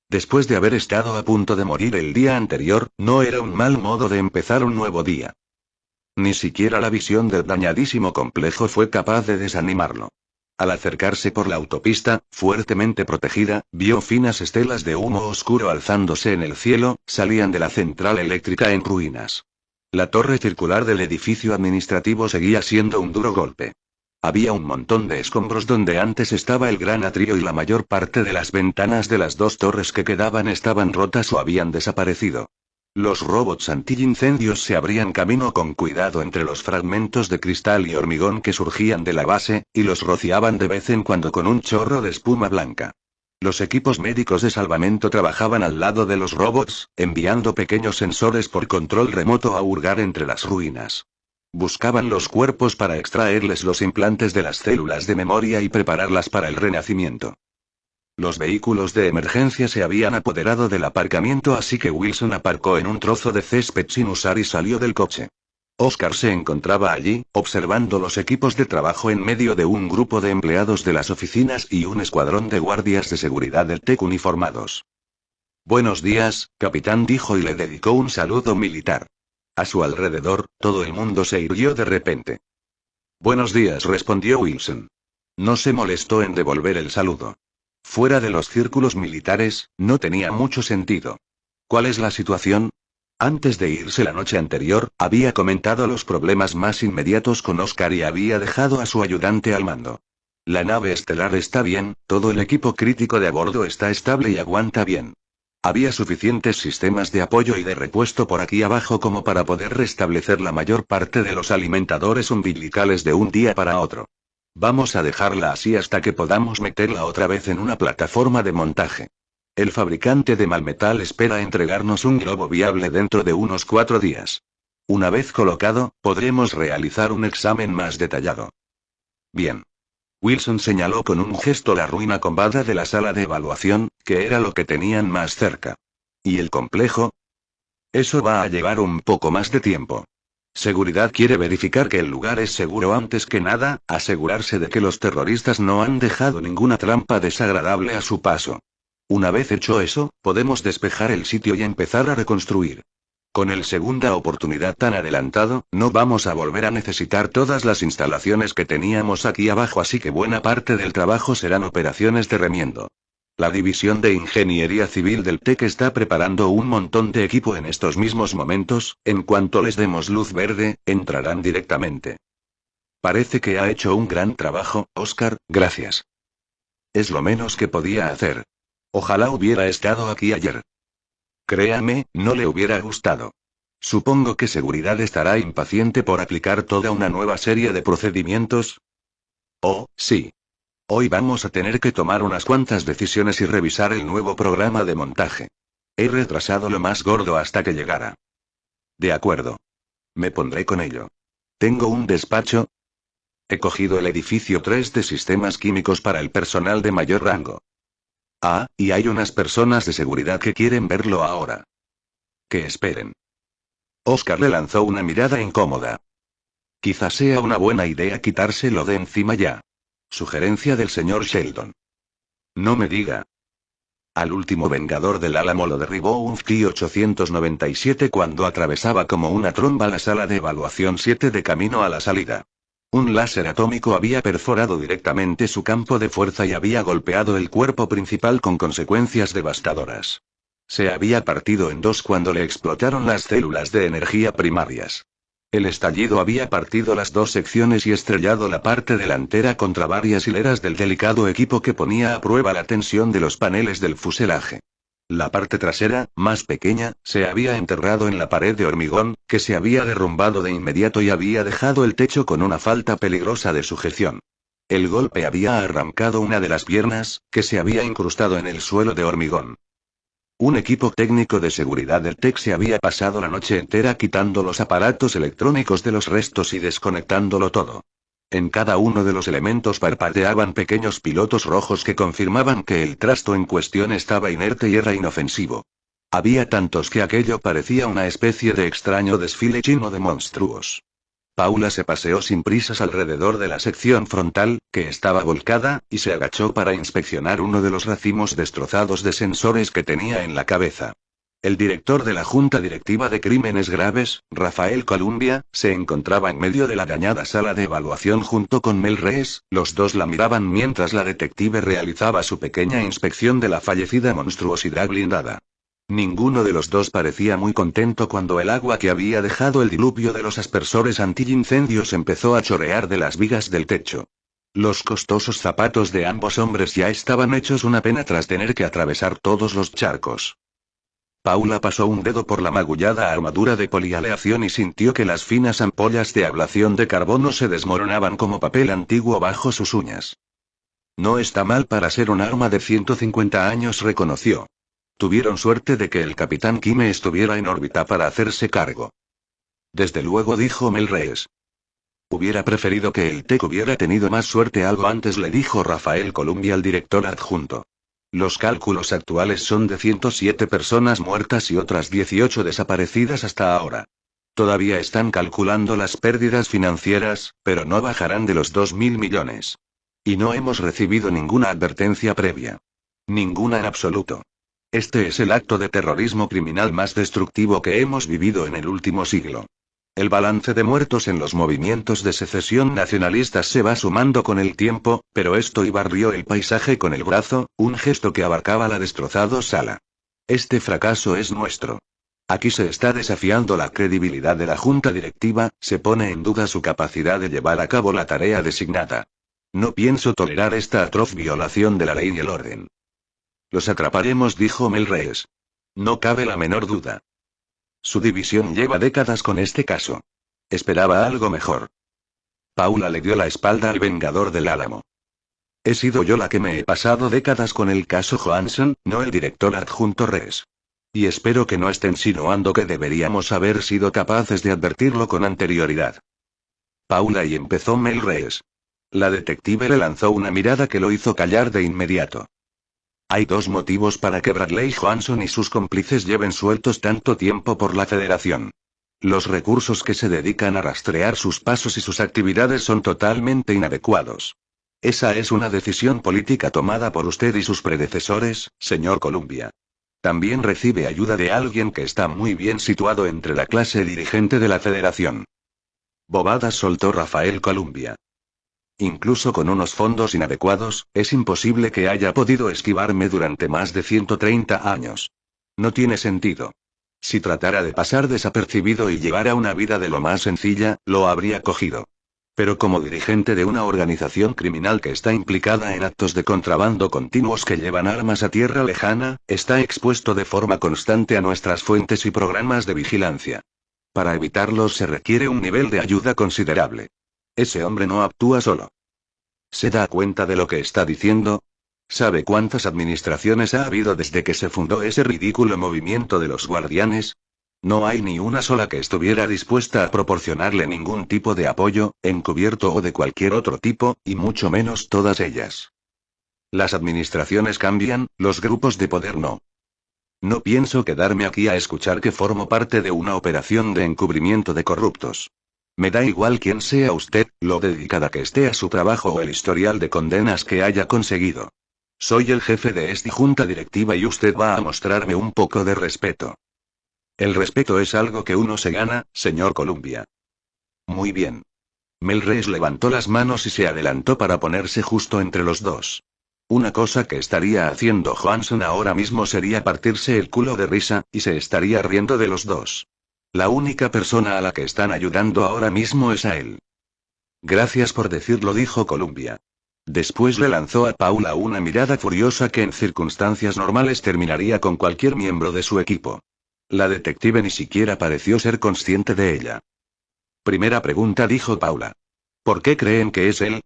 Después de haber estado a punto de morir el día anterior, no era un mal modo de empezar un nuevo día. Ni siquiera la visión del dañadísimo complejo fue capaz de desanimarlo. Al acercarse por la autopista, fuertemente protegida, vio finas estelas de humo oscuro alzándose en el cielo, salían de la central eléctrica en ruinas. La torre circular del edificio administrativo seguía siendo un duro golpe. Había un montón de escombros donde antes estaba el gran atrio y la mayor parte de las ventanas de las dos torres que quedaban estaban rotas o habían desaparecido. Los robots antiincendios se abrían camino con cuidado entre los fragmentos de cristal y hormigón que surgían de la base, y los rociaban de vez en cuando con un chorro de espuma blanca. Los equipos médicos de salvamento trabajaban al lado de los robots, enviando pequeños sensores por control remoto a hurgar entre las ruinas. Buscaban los cuerpos para extraerles los implantes de las células de memoria y prepararlas para el renacimiento. Los vehículos de emergencia se habían apoderado del aparcamiento, así que Wilson aparcó en un trozo de césped sin usar y salió del coche. Oscar se encontraba allí, observando los equipos de trabajo en medio de un grupo de empleados de las oficinas y un escuadrón de guardias de seguridad del TEC uniformados. «Buenos días, capitán», dijo y le dedicó un saludo militar. A su alrededor, todo el mundo se irguió de repente. «Buenos días», respondió Wilson. No se molestó en devolver el saludo. Fuera de los círculos militares, no tenía mucho sentido. ¿Cuál es la situación? Antes de irse la noche anterior, había comentado los problemas más inmediatos con Oscar y había dejado a su ayudante al mando. La nave estelar está bien, todo el equipo crítico de a bordo está estable y aguanta bien. Había suficientes sistemas de apoyo y de repuesto por aquí abajo como para poder restablecer la mayor parte de los alimentadores umbilicales de un día para otro. Vamos a dejarla así hasta que podamos meterla otra vez en una plataforma de montaje. El fabricante de Malmetal espera entregarnos un globo viable dentro de unos 4 días. Una vez colocado, podremos realizar un examen más detallado. Bien. Wilson señaló con un gesto la ruina combada de la sala de evaluación, que era lo que tenían más cerca. ¿Y el complejo? Eso va a llevar un poco más de tiempo. Seguridad quiere verificar que el lugar es seguro antes que nada, asegurarse de que los terroristas no han dejado ninguna trampa desagradable a su paso. Una vez hecho eso, podemos despejar el sitio y empezar a reconstruir. Con el segunda oportunidad tan adelantado, no vamos a volver a necesitar todas las instalaciones que teníamos aquí abajo, así que buena parte del trabajo serán operaciones de remiendo. La División de Ingeniería Civil del TEC está preparando un montón de equipo en estos mismos momentos, en cuanto les demos luz verde, entrarán directamente. Parece que ha hecho un gran trabajo, Oscar, gracias. Es lo menos que podía hacer. Ojalá hubiera estado aquí ayer. Créame, no le hubiera gustado. Supongo que seguridad estará impaciente por aplicar toda una nueva serie de procedimientos. Oh, sí. Hoy vamos a tener que tomar unas cuantas decisiones y revisar el nuevo programa de montaje. He retrasado lo más gordo hasta que llegara. De acuerdo. Me pondré con ello. ¿Tengo un despacho? He cogido el edificio 3 de sistemas químicos para el personal de mayor rango. Ah, y hay unas personas de seguridad que quieren verlo ahora. Que esperen. Oscar le lanzó una mirada incómoda. Quizás sea una buena idea quitárselo de encima ya. Sugerencia del señor Sheldon. No me diga. Al último Vengador del Álamo lo derribó un T-897 cuando atravesaba como una tromba la sala de evaluación 7 de camino a la salida. Un láser atómico había perforado directamente su campo de fuerza y había golpeado el cuerpo principal con consecuencias devastadoras. Se había partido en dos cuando le explotaron las células de energía primarias. El estallido había partido las dos secciones y estrellado la parte delantera contra varias hileras del delicado equipo que ponía a prueba la tensión de los paneles del fuselaje. La parte trasera, más pequeña, se había enterrado en la pared de hormigón, que se había derrumbado de inmediato y había dejado el techo con una falta peligrosa de sujeción. El golpe había arrancado una de las piernas, que se había incrustado en el suelo de hormigón. Un equipo técnico de seguridad del TEC se había pasado la noche entera quitando los aparatos electrónicos de los restos y desconectándolo todo. En cada uno de los elementos parpadeaban pequeños pilotos rojos que confirmaban que el trasto en cuestión estaba inerte y era inofensivo. Había tantos que aquello parecía una especie de extraño desfile chino de monstruos. Paula se paseó sin prisas alrededor de la sección frontal, que estaba volcada, y se agachó para inspeccionar uno de los racimos destrozados de sensores que tenía en la cabeza. El director de la Junta Directiva de Crímenes Graves, Rafael Columbia, se encontraba en medio de la dañada sala de evaluación junto con Mel Rees. Los dos la miraban mientras la detective realizaba su pequeña inspección de la fallecida monstruosidad blindada. Ninguno de los dos parecía muy contento cuando el agua que había dejado el diluvio de los aspersores antiincendios empezó a chorrear de las vigas del techo. Los costosos zapatos de ambos hombres ya estaban hechos una pena tras tener que atravesar todos los charcos. Paula pasó un dedo por la magullada armadura de polialeación y sintió que las finas ampollas de ablación de carbono se desmoronaban como papel antiguo bajo sus uñas. No está mal para ser un arma de 150 años, reconoció. Tuvieron suerte de que el capitán Kime estuviera en órbita para hacerse cargo. Desde luego, dijo Mel Rees. Hubiera preferido que el TEC hubiera tenido más suerte algo antes, le dijo Rafael Columbia al director adjunto. Los cálculos actuales son de 107 personas muertas y otras 18 desaparecidas hasta ahora. Todavía están calculando las pérdidas financieras, pero no bajarán de los 2.000 millones. Y no hemos recibido ninguna advertencia previa. Ninguna en absoluto. Este es el acto de terrorismo criminal más destructivo que hemos vivido en el último siglo. El balance de muertos en los movimientos de secesión nacionalistas se va sumando con el tiempo, pero esto y barrió el paisaje con el brazo, un gesto que abarcaba la destrozada sala. Este fracaso es nuestro. Aquí se está desafiando la credibilidad de la junta directiva, se pone en duda su capacidad de llevar a cabo la tarea designada. No pienso tolerar esta atroz violación de la ley y el orden. Los atraparemos, dijo Mel Rees. No cabe la menor duda. Su división lleva décadas con este caso. Esperaba algo mejor. Paula le dio la espalda al vengador del Álamo. He sido yo la que me he pasado décadas con el caso Johansson, no el director adjunto Rees. Y espero que no esté insinuando que deberíamos haber sido capaces de advertirlo con anterioridad. Paula, y empezó Mel Rees. La detective le lanzó una mirada que lo hizo callar de inmediato. Hay dos motivos para que Bradley Johansson y sus cómplices lleven sueltos tanto tiempo por la Federación. Los recursos que se dedican a rastrear sus pasos y sus actividades son totalmente inadecuados. Esa es una decisión política tomada por usted y sus predecesores, señor Columbia. También recibe ayuda de alguien que está muy bien situado entre la clase dirigente de la Federación. Bobadas, soltó Rafael Columbia. Incluso con unos fondos inadecuados, es imposible que haya podido esquivarme durante más de 130 años. No tiene sentido. Si tratara de pasar desapercibido y llevara una vida de lo más sencilla, lo habría cogido. Pero como dirigente de una organización criminal que está implicada en actos de contrabando continuos que llevan armas a tierra lejana, está expuesto de forma constante a nuestras fuentes y programas de vigilancia. Para evitarlos se requiere un nivel de ayuda considerable. Ese hombre no actúa solo. ¿Se da cuenta de lo que está diciendo? ¿Sabe cuántas administraciones ha habido desde que se fundó ese ridículo movimiento de los guardianes? No hay ni una sola que estuviera dispuesta a proporcionarle ningún tipo de apoyo, encubierto o de cualquier otro tipo, y mucho menos todas ellas. Las administraciones cambian, los grupos de poder no. No pienso quedarme aquí a escuchar que formo parte de una operación de encubrimiento de corruptos. Me da igual quién sea usted, lo dedicada que esté a su trabajo o el historial de condenas que haya conseguido. Soy el jefe de esta junta directiva y usted va a mostrarme un poco de respeto. El respeto es algo que uno se gana, señor Columbia. Muy bien. Mel Rees levantó las manos y se adelantó para ponerse justo entre los dos. Una cosa que estaría haciendo Johansson ahora mismo sería partirse el culo de risa, y se estaría riendo de los dos. La única persona a la que están ayudando ahora mismo es a él. Gracias por decirlo, dijo Columbia. Después le lanzó a Paula una mirada furiosa que en circunstancias normales terminaría con cualquier miembro de su equipo. La detective ni siquiera pareció ser consciente de ella. Primera pregunta, dijo Paula. ¿Por qué creen que es él?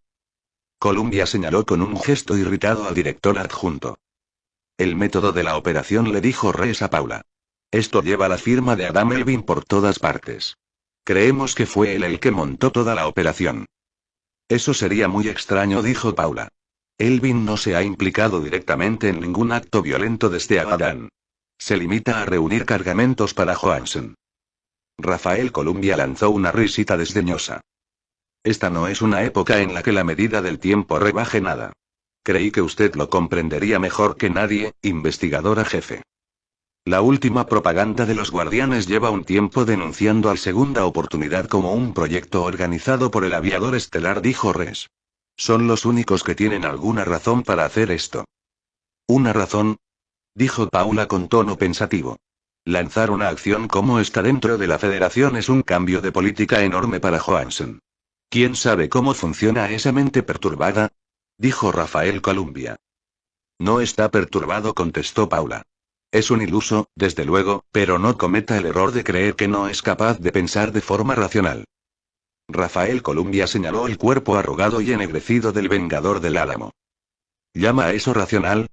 Columbia señaló con un gesto irritado al director adjunto. El método de la operación, le dijo Rees a Paula. Esto lleva la firma de Adam Elvin por todas partes. Creemos que fue él el que montó toda la operación. Eso sería muy extraño, dijo Paula. Elvin no se ha implicado directamente en ningún acto violento desde Abadan. Se limita a reunir cargamentos para Johansson. Rafael Columbia lanzó una risita desdeñosa. Esta no es una época en la que la medida del tiempo rebaje nada. Creí que usted lo comprendería mejor que nadie, investigadora jefe. La última propaganda de los Guardianes lleva un tiempo denunciando al Segunda Oportunidad como un proyecto organizado por el aviador estelar, dijo Rees. Son los únicos que tienen alguna razón para hacer esto. ¿Una razón? Dijo Paula con tono pensativo. Lanzar una acción como esta dentro de la Federación es un cambio de política enorme para Johansson. ¿Quién sabe cómo funciona esa mente perturbada? Dijo Rafael Columbia. No está perturbado, contestó Paula. Es un iluso, desde luego, pero no cometa el error de creer que no es capaz de pensar de forma racional. Rafael Columbia señaló el cuerpo arrugado y ennegrecido del Vengador del Álamo. ¿Llama a eso racional?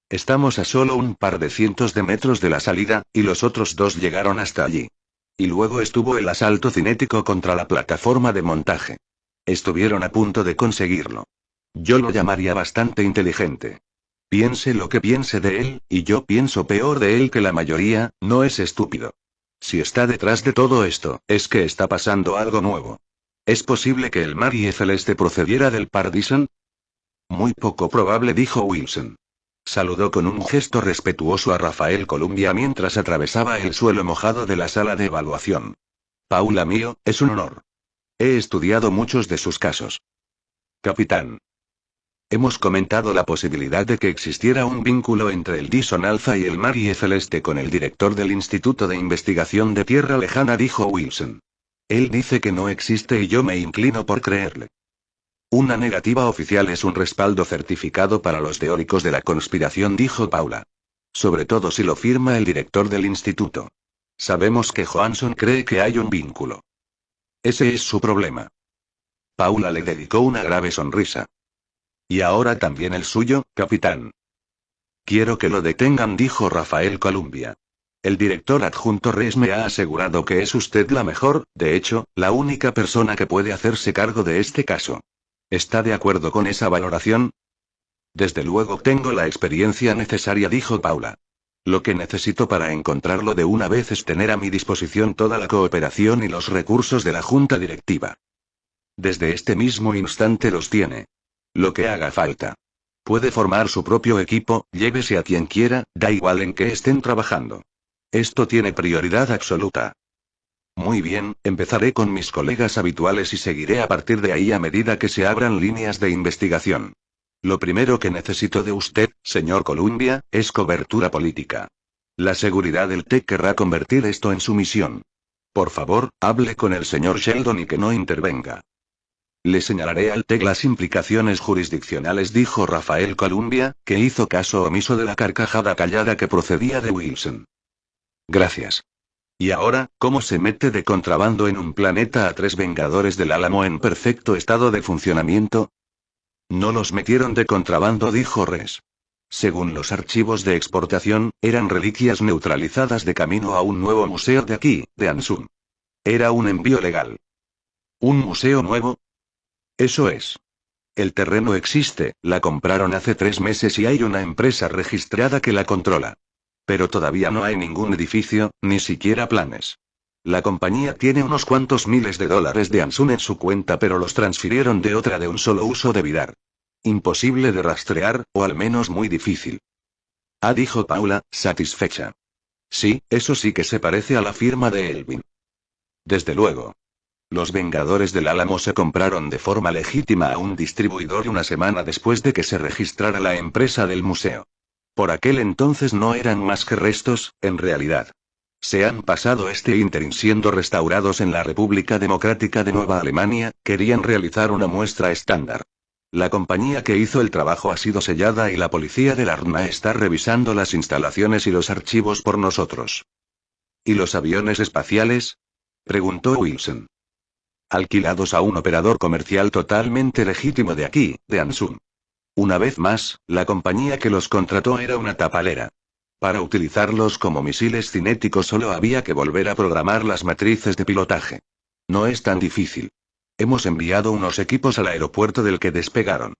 Estamos a solo un par de cientos de metros de la salida, y los otros dos llegaron hasta allí. Y luego estuvo el asalto cinético contra la plataforma de montaje. Estuvieron a punto de conseguirlo. Yo lo llamaría bastante inteligente. Piense lo que piense de él, y yo pienso peor de él que la mayoría, no es estúpido. Si está detrás de todo esto, es que está pasando algo nuevo. ¿Es posible que el Marie Celeste procediera del Paradison? Muy poco probable, dijo Wilson. Saludó con un gesto respetuoso a Rafael Columbia mientras atravesaba el suelo mojado de la sala de evaluación. Paula mío, es un honor. He estudiado muchos de sus casos. Capitán. Hemos comentado la posibilidad de que existiera un vínculo entre el Dyson Alpha y el Marie Celeste con el director del Instituto de Investigación de Tierra Lejana, dijo Wilson. Él dice que no existe y yo me inclino por creerle. Una negativa oficial es un respaldo certificado para los teóricos de la conspiración, dijo Paula. Sobre todo si lo firma el director del instituto. Sabemos que Johansson cree que hay un vínculo. Ese es su problema. Paula le dedicó una grave sonrisa. Y ahora también el suyo, capitán. Quiero que lo detengan, dijo Rafael Columbia. El director adjunto Rees me ha asegurado que es usted la mejor, de hecho, la única persona que puede hacerse cargo de este caso. ¿Está de acuerdo con esa valoración? Desde luego tengo la experiencia necesaria, dijo Paula. Lo que necesito para encontrarlo de una vez es tener a mi disposición toda la cooperación y los recursos de la junta directiva. Desde este mismo instante los tiene. Lo que haga falta. Puede formar su propio equipo, llévese a quien quiera, da igual en qué estén trabajando. Esto tiene prioridad absoluta. Muy bien, empezaré con mis colegas habituales y seguiré a partir de ahí a medida que se abran líneas de investigación. Lo primero que necesito de usted, señor Columbia, es cobertura política. La seguridad del TEC querrá convertir esto en su misión. Por favor, hable con el señor Sheldon y que no intervenga. Le señalaré al TEC las implicaciones jurisdiccionales, dijo Rafael Columbia, que hizo caso omiso de la carcajada callada que procedía de Wilson. Gracias. Y ahora, ¿cómo se mete de contrabando en un planeta a 3 Vengadores del Álamo en perfecto estado de funcionamiento? No los metieron de contrabando, dijo Rees. Según los archivos de exportación, eran reliquias neutralizadas de camino a un nuevo museo de aquí, de Ansum. Era un envío legal. ¿Un museo nuevo? Eso es. El terreno existe, la compraron hace 3 meses y hay una empresa registrada que la controla. Pero todavía no hay ningún edificio, ni siquiera planes. La compañía tiene unos cuantos miles de dólares de Ansum en su cuenta, pero los transfirieron de otra de un solo uso de Vidar. Imposible de rastrear, o al menos muy difícil. Ah, dijo Paula, satisfecha. Sí, eso sí que se parece a la firma de Elvin. Desde luego. Los Vengadores del Álamo se compraron de forma legítima a un distribuidor una semana después de que se registrara la empresa del museo. Por aquel entonces no eran más que restos, en realidad. Se han pasado este ínterin siendo restaurados en la República Democrática de Nueva Alemania, querían realizar una muestra estándar. La compañía que hizo el trabajo ha sido sellada y la policía del ARMA está revisando las instalaciones y los archivos por nosotros. ¿Y los aviones espaciales? Preguntó Wilson. Alquilados a un operador comercial totalmente legítimo de aquí, de Ansum. Una vez más, la compañía que los contrató era una tapalera. Para utilizarlos como misiles cinéticos solo había que volver a programar las matrices de pilotaje. No es tan difícil. Hemos enviado unos equipos al aeropuerto del que despegaron.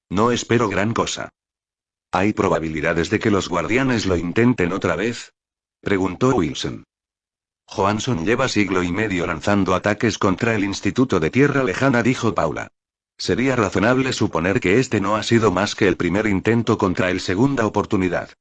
No espero gran cosa. ¿Hay probabilidades de que los guardianes lo intenten otra vez? Preguntó Wilson. Johansson lleva siglo y medio lanzando ataques contra el Instituto de Tierra Lejana, dijo Paula. Sería razonable suponer que este no ha sido más que el primer intento contra el Segunda Oportunidad.